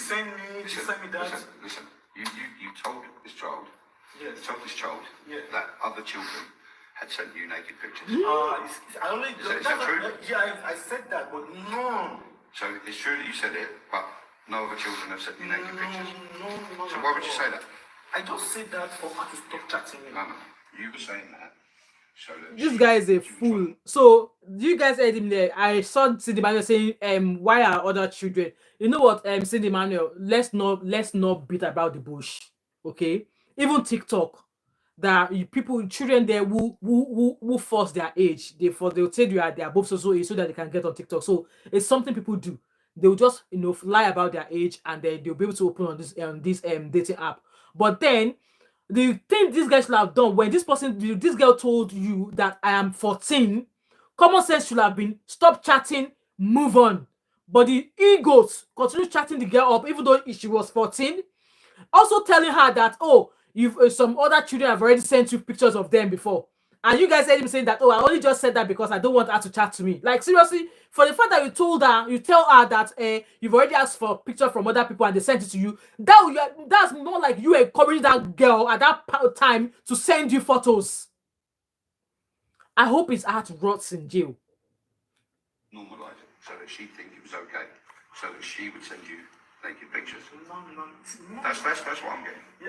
send me that. Listen. You told this child. Yes. You told this child Yeah. that other children had sent you naked pictures. I only Is that true? Yeah, I said that, but no. So it's true that you said it, but no other children have sent you naked pictures. No. So why would you say that? I just said that for her to stop chatting me. No. You were saying that So that This she guy is a thinks he was fool. So you guys heard him there. I saw Cindy Manuel saying, why are other children? You know what, Cindy Manuel, let's not beat about the bush. Okay? Even TikTok, that people, children there who force their age. They'll say they are above so age so that they can get on TikTok. So it's something people do. They'll just lie about their age, and then they'll be able to open on this dating app. But then the thing this guy should have done, when this girl told you that I am 14, common sense should have been stop chatting, move on. But the egos continue chatting the girl up even though she was 14, also telling her that, oh, you've some other children have already sent you pictures of them before. And you guys heard him saying that, oh, I only just said that because I don't want her to chat to me. Like, seriously, for the fact that you tell her that you've already asked for a picture from other people and they sent it to you, that's more like you encouraging that girl at that time to send you photos. I hope his heart rots in jail. Normalise it so that she'd think it was okay, so that she would send you naked pictures. No. That's what I'm getting. Yeah,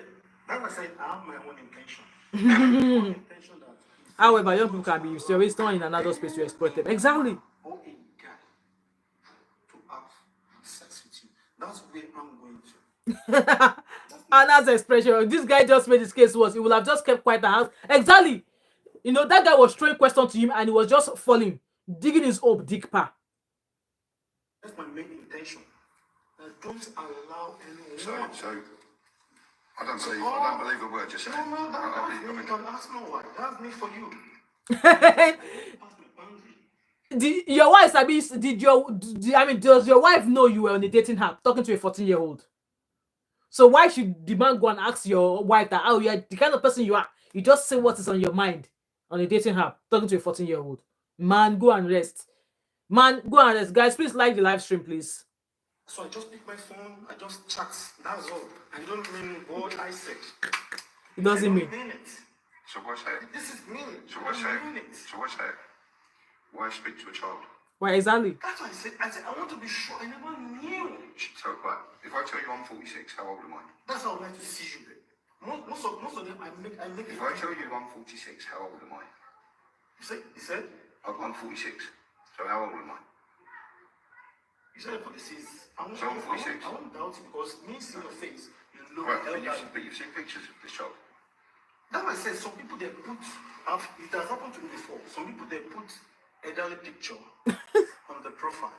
that's why I said I have my own intention. My own intention that. However, young people can be always thrown in another space to exploit them. Exactly. Or a guy to have sex with you. That's where I'm going to. Anna's expression. This guy just made his case worse. He would have just kept quiet and asked. Exactly. That guy was throwing questions to him and he was just falling, digging his own dick pa. That's my main intention. Don't allow anyone. So I don't believe a word you're saying. No, I that's believe me. it. Can ask no one. That's me for you. Pass my boundary. Your wife, does your wife know you were on a dating app talking to a 14-year-old? So why should the man go and ask your wife that, oh, you're the kind of person you are? You just say what is on your mind on a dating app talking to a 14-year-old. Man, go and rest. Man, go and rest. Guys, please like the live stream, please. So I just pick my phone, I just chat. That's all. I don't mean what I said. It doesn't I mean. don't mean it. So what's that? This is me. So what's I that? mean it. So what's that? Why speak to a child? Why exactly? That's why I said I want to be sure. I never knew. So, right, if I tell you I'm 46, how old am I? That's how I would like to see you. Most of them I make If I tell you I'm 46, how old am I? You said? I'm 46. So how old am I? You said 46. I won't doubt it because me seeing your face, you look Right, elderly. but you've seen pictures of this child. That's why I said some people they put, it has happened to me before. Some people they put elderly picture on the profile.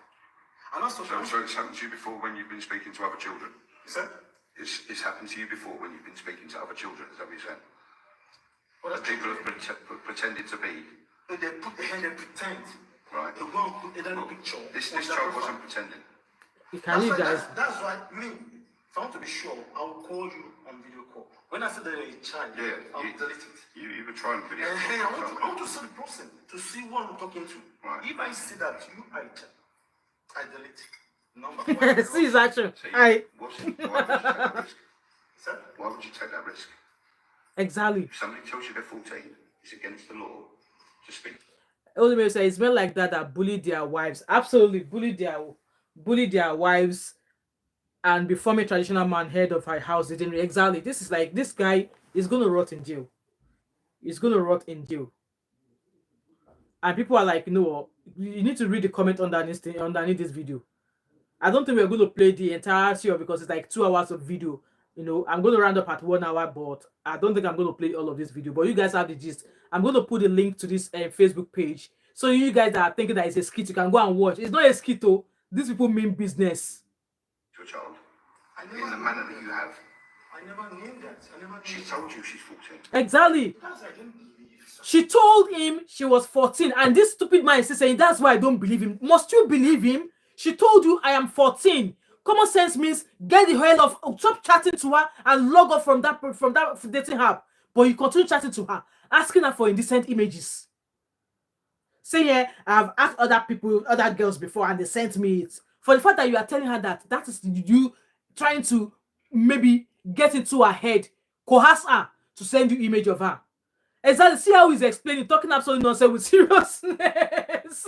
And also, So it's happened to you before when you've been speaking to other children? you said? It's happened to you before when you've been speaking to other children, is that what you're saying? Well, That people have pretended to be. they put the hand and pretend. Right. They want to put elderly picture. This on their child profile. wasn't pretending. You can leave, guys. That's why me, if I want to be sure, I will call you on video call. When I say that you're a child, I'll delete it. You were trying to video. I want to see the person, to see who I'm talking to. Right. If I see that you are a child, I delete it. Number See his action. Why would you take that risk? Sir? Why would you take that risk? Exactly. If somebody tells you they're 14, it's against the law to speak. Only may say it's men like that bully their wives. Absolutely, bully their wives, and become a traditional man head of her house. They didn't exactly. This is like this guy is gonna rot in jail. He's gonna rot in jail. And people are like, no, you need to read the comment underneath this video. I don't think we're going to play the entirety of it because it's like 2 hours of video. I'm going to round up at 1 hour, but I don't think I'm going to play all of this video. But you guys have the gist. I'm going to put a link to this Facebook page. So you guys that are thinking that it's a skit, you can go and watch. It's not a skit, though. These people mean business. To a child in the manner that you have. I never knew that. She told you she's 14. Exactly. That's I didn't believe. She told him she was 14. And this stupid man is still saying, that's why I don't believe him. Must you believe him? She told you I am 14. Common sense means get the hell off, stop chatting to her and log off from that dating app. But you continue chatting to her, asking her for indecent images. Say, yeah, I've asked other girls before and they sent me it. For the fact that you are telling her that is you trying to maybe get into her head, coerce her to send you image of her. Exactly. See how he's explaining, talking absolutely nonsense with seriousness.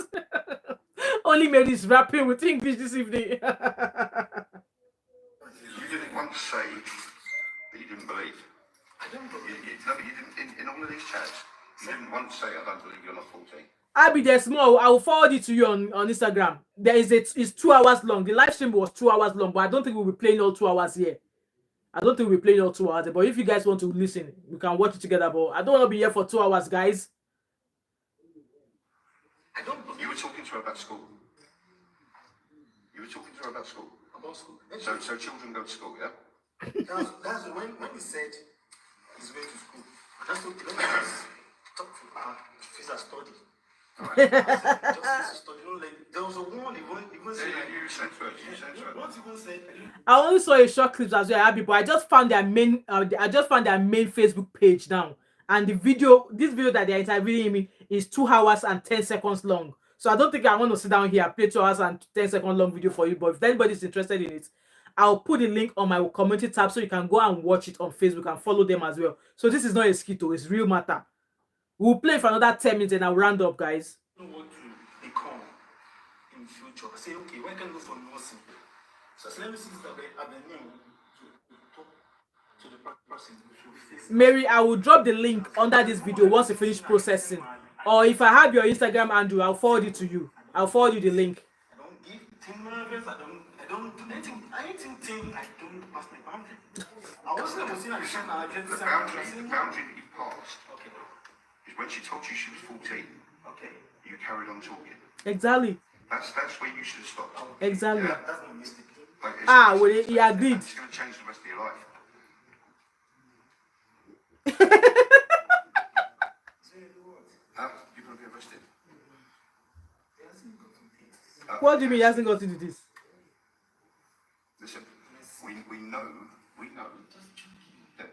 Only made this rapping with English this evening. You didn't once say that you didn't believe. I don't believe. No, but you didn't in all of these chats. You didn't once say, I don't believe you're not 14. Abby, there's more. I will forward it to you on Instagram. It's 2 hours long. The live stream was 2 hours long, but I don't think we'll be playing all 2 hours here. I don't think we'll be playing all 2 hours. But if you guys want to listen, we can watch it together. But I don't want to be here for 2 hours, guys. You were talking to her about school. You were talking to her about school. About school. So children go to school, yeah? That's when he said he's going to school. I just thought, let me just talk to her. She's a study. Just study. There was a one even said. You sent to her. You sent to her. What even said? I only saw a short clips as well, Abby, but I just found their main Facebook page now. And this video that they're interviewing me is 2 hours and 10 seconds long. So I don't think I want to sit down here and play 2 hours and 10-second long video for you. But if anybody's interested in it, I'll put the link on my community tab so you can go and watch it on Facebook and follow them as well. So this is not a skito, it's real matter. We'll play for another 10 minutes and I'll round up, guys. I don't know what to become in future. I say, okay, when can I go for nursing? So let me see if I have the name to talk to the person. Mary, I will drop the link under this video once you finish processing. Or if I have your Instagram handle, I'll forward it to you. I'll forward you the link. I don't give team nervous. I don't do anything. I don't pass my boundary. I wasn't the boundary that you passed Okay. is when she told you she was 14. Okay. You carried on talking. Exactly. That's where you should have stopped. Exactly. Yeah? That's my mistake. Like, Well, he agreed. It's going to change the rest of your life. You're going to be arrested. What do you mean he hasn't got to do this? Listen, we know that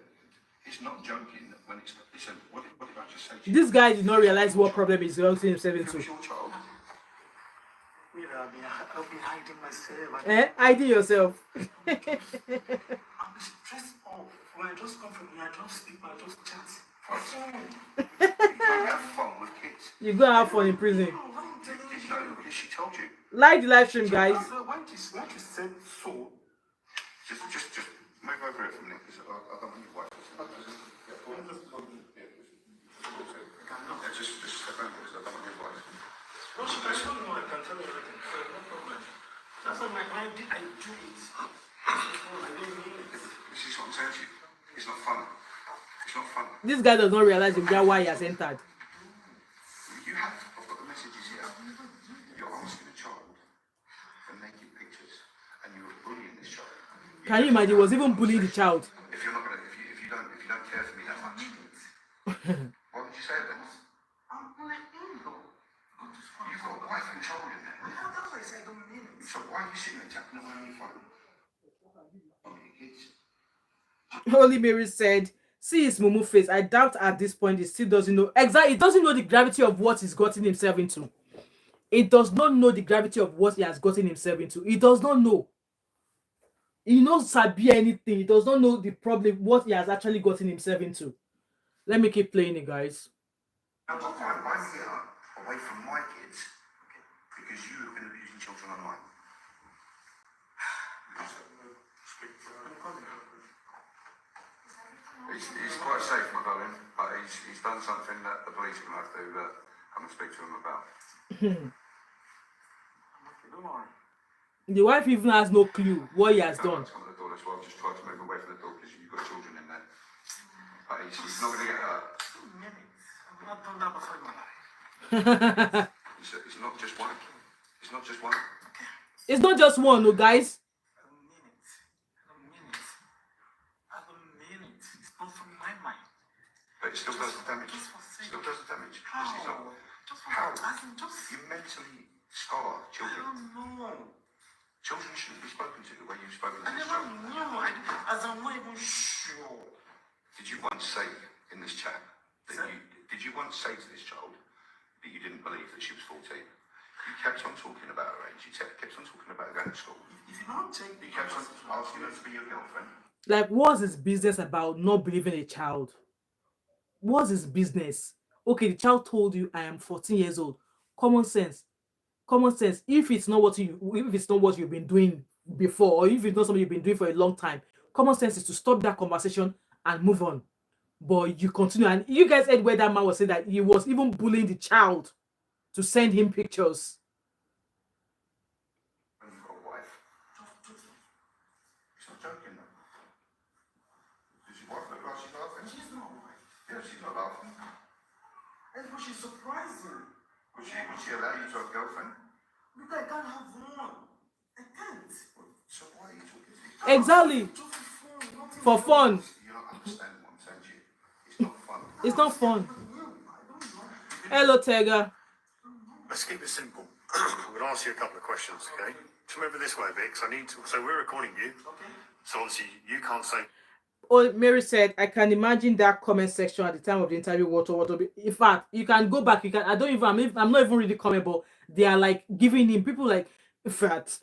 it's not joking when it's. Listen, what did I just say to you? This guy did not realize what problem he's going to himself If it into. was your child, I'll be hiding myself. Hiding yourself. I'm stressed off. When I just come from here, I just sleep, I just chat. you don't have fun with kids. You're going to have fun in prison. No, I'm telling Did you. you know because she told you? Like the live stream, guys. When you said so, Just move over it from there because I don't want your wife. Just step over because I don't want your wife. no, she can show me. I can tell you everything. So no problem. That's what I do it. I don't mean it. This is what I'm saying to you. It's not fun. It's not fun. This guy does not realize the guy why he has entered. You have. I've got the messages here. You're asking a child for naked pictures, and you were bullying this child. Can you imagine? He was even bullying the child. If you're not gonna, if you don't care for me that much, why would you say that? You've got a wife and child in there. That's why I say I don't mean it. So why are you sitting there tapping away on your phone? Oh, your kids. Holy Mary said, see his mumu face. I doubt at this point he still doesn't know. Exactly. He doesn't know the gravity of what he's gotten himself into. He does not know the gravity of what he has gotten himself into. He does not know. He knows sabi anything. He does not know the problem, what he has actually gotten himself into. Let me keep playing it, guys. I'm here away from my kids because you have been abusing children online. He's quite safe, my darling, but he's done something that the police are going to have to come and speak to him about. Don't worry. The wife even has no clue what he has done. Come to the door, that's why I've just tried to move away from the door because you've got children in there. But he's not going to get hurt. 2 minutes. I've not done that before in my life. It's not just one. It's not just one. It's not just one, no, guys. I don't mean it. I don't mean it. It's not from my mind. But it still does the damage. Just for sake. Still does the damage. How? This is not, Just for how? just. You mentally scar I children. don't know. Children shouldn't be spoken to the way you've spoken to I this never child. knew. As I'm not even sure. Did you once say in this chat that did you once say to this child that you didn't believe that she was 14? You kept on talking about her age. You kept on talking about her going to school. If you don't take You kept on asking her to be your girlfriend. Like, what's his business about not believing a child? What's his business? Okay, the child told you I am 14 years old. Common sense. Common sense. If it's not what you've been doing before, or if it's not something you've been doing for a long time, common sense is to stop that conversation and move on. but you continue. And you guys heard where that man was saying that he was even bullying the child to send him pictures. When you've got a wife. He's not joking though. Does your wife look like she's laughing? She's not white. Yeah, she's not laughing. And but she's surprising. Would she allow you to have a girlfriend? Because I can't have one. I can't. So why are you talking to me? Exactly. Just for fun. Nothing For fun. You're not understanding what I'm saying to you. It's not fun. It's not fun. I don't know. Hello, Tega. Let's keep it simple. I'm going to ask you a couple of questions, okay? Come over this way a bit, because I need to. So we're recording you. Okay. So obviously you can't say. Oh, Mary said, I can imagine that comment section at the time of the interview. What be. In fact, you can go back. You can. I don't even. I'm not even reading comment, but they are like giving him people like. In fact,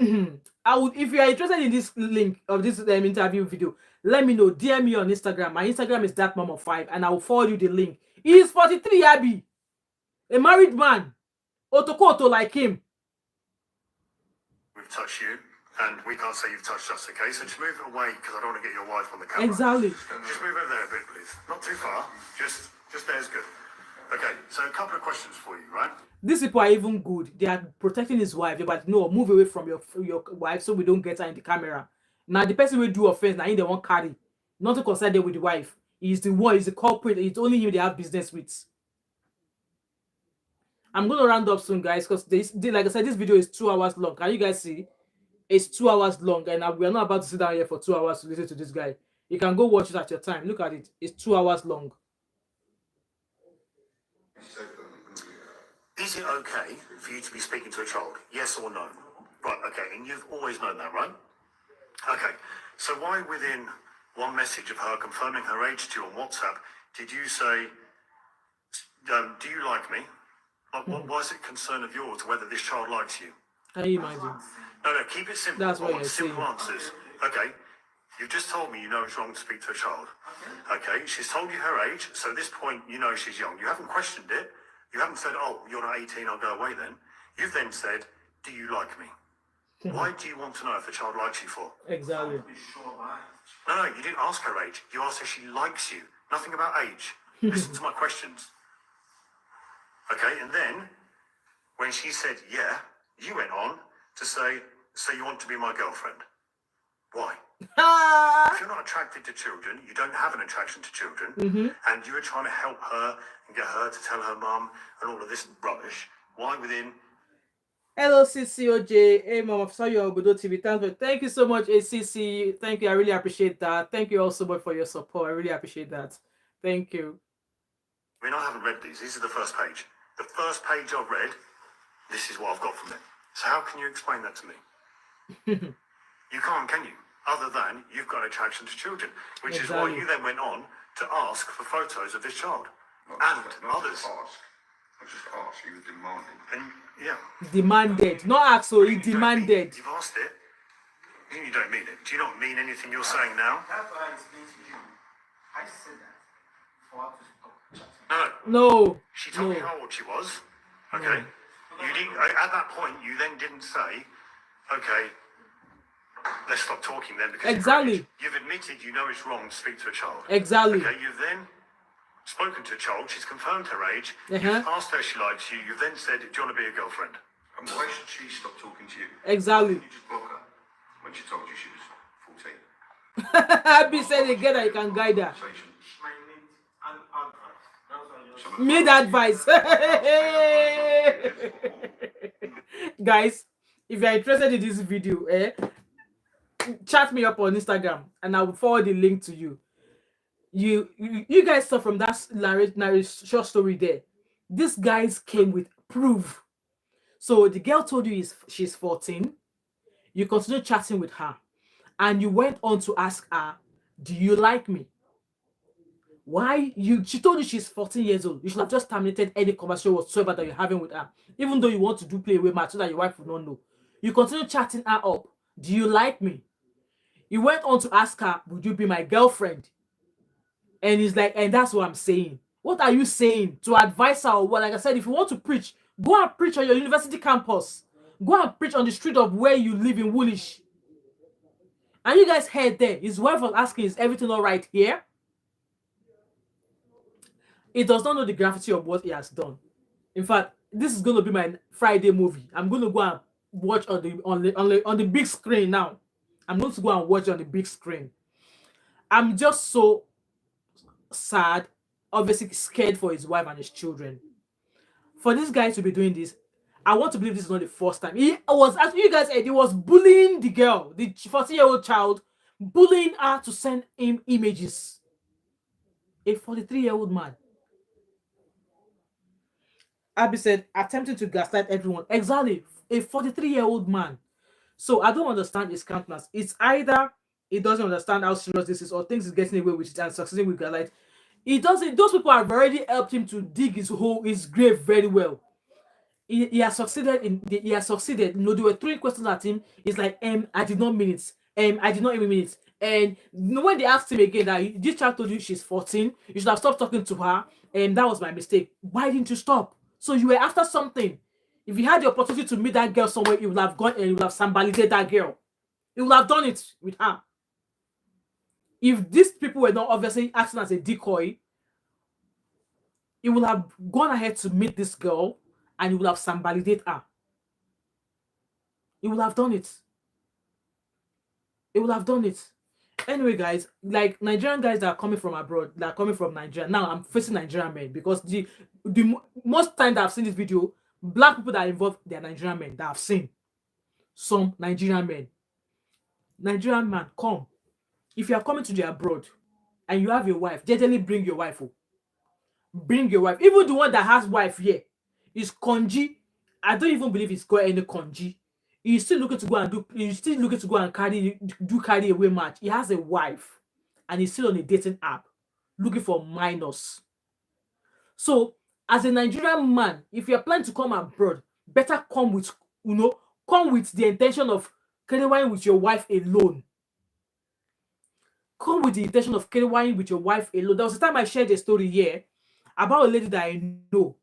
I would. If you are interested in this link of this interview video, let me know. DM me on Instagram. My Instagram is thatmom5, and I will forward you the link. He is 43, Abby, a married man. Otokoto like him. We've touched you, and we can't say you've touched us, okay? So just move it away, because I don't want to get your wife on the camera. Exactly. Just move over there a bit, please. Not too far. Just there's good. Okay, so a couple of questions for you, right? These people are even good. They are protecting his wife. They're like, no, move away from your wife so we don't get her in the camera. Now the person will do offense. Now they won't carry. Not to concern them with the wife. He's the one. He's the culprit. It's only him they have business with. I'm gonna round up soon, guys, because like I said, this video is 2 hours long. Can you guys see? It's 2 hours long, and we're not about to sit down here for 2 hours to listen to this guy. You can go watch it at your time. Look at it. It's 2 hours long. Is it okay for you to be speaking to a child? Yes or no? Right, okay, and you've always known that, right? Okay, so why within one message of her confirming her age to you on WhatsApp did you say, do you like me? Why is it concern of yours whether this child likes you? Can you imagine? No, keep it simple. That's what I want you're simple saying. answers. Okay, you've just told me you know it's wrong to speak to a child. Okay, she's told you her age, so at this point you know she's young. You haven't questioned it. You haven't said, oh, you're not 18, I'll go away then. You've then said, do you like me? Why do you want to know if a child likes you for? Exactly. Be sure why. No, you didn't ask her age. You asked if she likes you. Nothing about age. Listen to my questions. Okay, and then, when she said, yeah, you went on to say, so you want to be my girlfriend. Why? If you're not attracted to children, you don't have an attraction to children, and you were trying to help her and get her to tell her mum and all of this rubbish, why within... Hello, CCOJ. Hey, Mom, I saw you on Budo TV. Thank you so much, ACC. Thank you. I really appreciate that. Thank you all so much for your support. I really appreciate that. Thank you. I mean, I haven't read these. These are the first page. The first page I've read, this is what I've got from it. So how can you explain that to me? You can't, can you? Other than you've got attraction to children, which is why you then went on to ask for photos of this child and others. Not just ask, he was demanding. And yeah, Demanded. Not asked, so he you don't demanded. you've asked it. You don't mean it. Do you not mean anything you're saying now? That's why I explained to you. I said that for her to stop chatting. No. No. She told me No. how old she was. Okay. You didn't. At that point, you then didn't say, "Okay, let's stop talking then." Because Exactly. you've admitted you know it's wrong to speak to a child. Exactly. Okay. You've then spoken to a child. She's confirmed her age. You've Uh-huh. asked her if she likes you. You've then said, "Do you want to be a girlfriend?" And why should she stop talking to you? Exactly. You just block her when she told you she was 14. Abby said again that you can guide her. Conversation. My name and advice. That's why you're Some of the Made advice. Guys, if you're interested in this video, chat me up on Instagram and I will forward the link to you. You guys saw from that short story there. These guys came with proof. So the girl told you she's 14. You continue chatting with her, and you went on to ask her, "Do you like me?" Why she told you she's 14 years old. You should have just terminated any conversation whatsoever that you're having with her, even though you want to do play away match so that your wife will not know. You continue chatting her up. "Do you like me?" You went on to ask her, "Would you be my girlfriend?" And he's like, and that's what I'm saying. What are you saying? To advise her or what? Like I said, if you want to preach, go and preach on your university campus. Go and preach on the street of where you live in Woolwich. And you guys heard there, his wife was asking, is everything all right here? He does not know the gravity of what he has done. In fact, this is going to be my Friday movie. I'm going to go and watch on the big screen now. I'm going to go and watch on the big screen. I'm just so sad, obviously scared for his wife and his children. For this guy to be doing this, I want to believe this is not the first time. He was, as you guys said, he was bullying the girl, the 14-year-old child, bullying her to send him images. A 43-year-old man. Abby said, attempting to gaslight everyone. Exactly. A 43-year-old man. So I don't understand his countenance. It's either he doesn't understand how serious this is, or thinks he's getting away with it and succeeding with gaslight. He doesn't. Those people have already helped him to dig his grave very well. He has succeeded he has succeeded. You know, they were throwing questions at him. He's like, I did not mean it. I did not even mean it. And you know, when they asked him again that this child told you she's 14, you should have stopped talking to her. And that was my mistake. Why didn't you stop? So you were after something. If you had the opportunity to meet that girl somewhere, you would have gone and you would have sambalited that girl. You would have done it with her. If these people were not obviously acting as a decoy, he would have gone ahead to meet this girl and he would have sambalited her. He would have done it. He would have done it. Anyway, guys, like Nigerian guys that are coming from abroad, that are coming from Nigeria. Now I'm facing Nigerian men because the most time that I've seen this video, black people that are involved, they are Nigerian men that I've seen. Some Nigerian men. Nigerian man, come. If you are coming to the abroad and you have a wife, generally bring your wife. Oh. Bring your wife. Even the one that has wife here is conji. I don't even believe he's got any conji. He's still looking to go and carry away match. He has a wife and he's still on a dating app looking for minors. So, as a Nigerian man, if you're planning to come abroad, better come with the intention of carrying with your wife alone. Come with the intention of carrying with your wife alone. There was a time I shared a story here about a lady that I know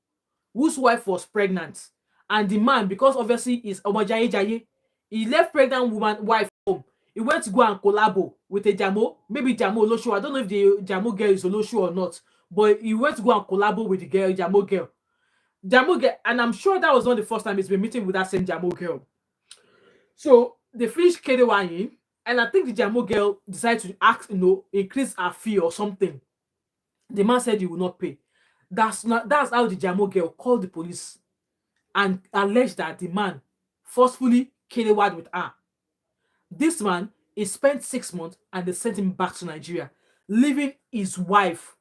whose wife was pregnant, and the man, because obviously is omojaye, he left pregnant wife home. He went to go and collabo with a Jamo, maybe Jamo Olosho. I don't know if the Jamo girl is Olosho or not, but he went to go and collabo with the girl, Jamo girl. And I'm sure that was not the first time he's been meeting with that same Jamo girl. So they finished KDYing, and I think the Jamo girl decided to ask, increase her fee or something. The man said he will not pay. That's how the Jamo girl called the police and alleged that the man forcefully KDY'd with her. This man is spent 6 months and they sent him back to Nigeria, leaving his wife,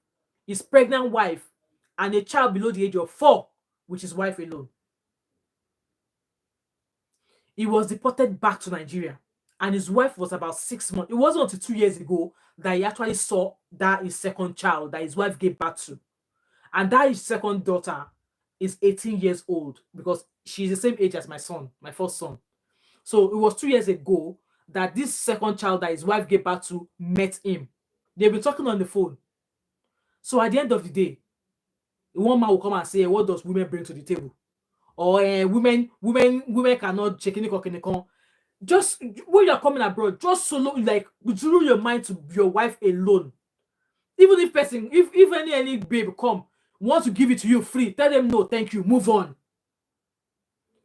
his pregnant wife, and a child below the age of 4 with his wife alone. He was deported back to Nigeria, and his wife was about 6 months. It wasn't until 2 years ago that he actually saw that his second child that his wife gave birth to. And that his second daughter is 18 years old because she's the same age as my son, my first son. So it was 2 years ago that this second child that his wife gave birth to met him. They've been talking on the phone. So at the end of the day, one man will come and say, what does women bring to the table? Or women cannot check any cock in the con. Just when you're coming abroad, just solo your mind to your wife alone. Even if any babe come want to give it to you free, tell them no, thank you, move on.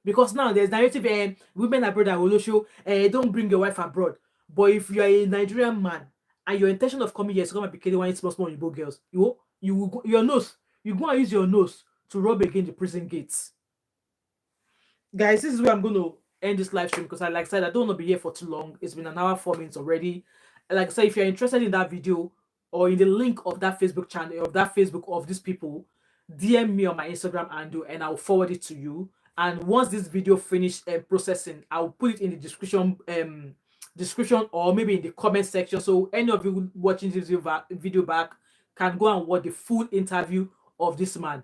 Because now there's narrative, women abroad are Olosho, don't bring your wife abroad. But if you are a Nigerian man and your intention of coming here is to come and be killing one small Igbo girls, you will go, your nose, you go and use your nose to rub against the prison gates. Guys, this is where I'm going to end this live stream because, like I said, I don't want to be here for too long. It's been an hour, 4 minutes already. And like I said, if you're interested in that video or in the link of that Facebook channel, of that Facebook of these people, DM me on my Instagram handle and I'll forward it to you. And once this video finished processing, I'll put it in the description or maybe in the comment section. So any of you watching this video back can go and watch the full interview of this man.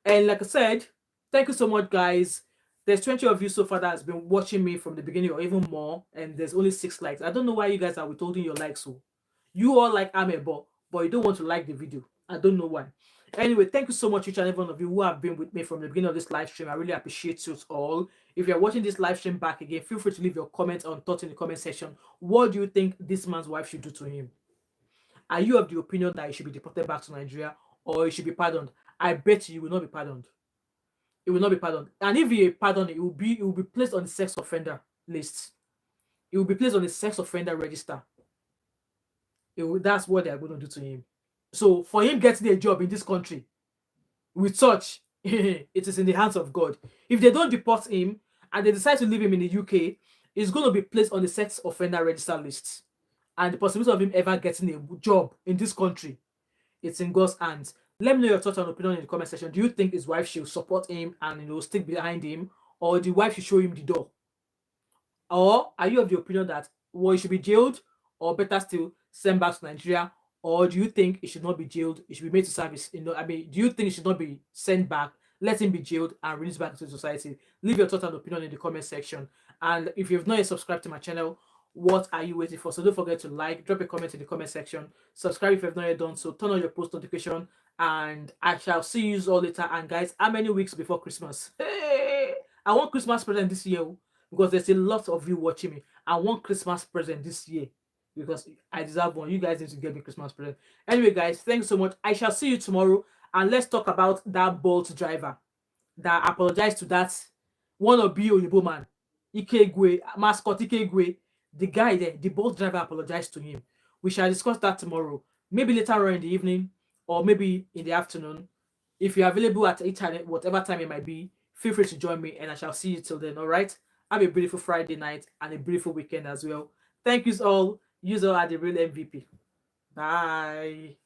And like I said, thank you so much, guys. There's 20 of you so far that has been watching me from the beginning or even more, and there's only 6 likes. I don't know why you guys are withholding your likes. So you all like Amebo, but you don't want to like the video. I don't know why. Anyway, thank you so much, each and every one of you who have been with me from the beginning of this live stream. I really appreciate you all. If you're watching this live stream back again, feel free to leave your comments on thoughts in the comment section. What do you think this man's wife should do to him? Are you of the opinion that he should be deported back to Nigeria, or he should be pardoned. I bet you will not be pardoned. It will not be pardoned. And if he pardoned, it will be placed on the sex offender list. It will be placed on the sex offender register. That's what they are going to do to him. So for him getting a job in this country with such, it is in the hands of God. If they don't deport him and they decide to leave him in the UK, he's going to be placed on the sex offender register list. And the possibility of him ever getting a job in this country, it's in God's hands. Let me know your thoughts and opinion in the comment section. Do you think his wife should support him and stick behind him, or the wife should show him the door? Or are you of the opinion that he should be jailed, or better still, sent back to Nigeria? Or do you think he should not be jailed? He should be made to service. Do you think he should not be sent back? Let him be jailed and released back into society. Leave your thoughts and opinion in the comment section. And if you've not yet subscribed to my channel, what are you waiting for? So don't forget to like, drop a comment in the comment section, subscribe if you've not yet done so, turn on your post notification, and I shall see you all later. And guys, how many weeks before Christmas? Hey, I want Christmas present this year because there's a lot of you watching me. I want Christmas present this year because I deserve one. You guys need to get me Christmas present. Anyway, guys, thanks so much. I shall see you tomorrow, and let's talk about that Bolt driver that apologized to that wannabe Oyibo man, Ikegwe, mascot Ikegwe. The guy there, the Bolt driver, apologized to him. We shall discuss that tomorrow, maybe later on in the evening, or maybe in the afternoon. If you're available at whatever time it might be, feel free to join me, and I shall see you till then. All right. Have a beautiful Friday night and a beautiful weekend as well. Thank you all. You all are the real MVP. Bye.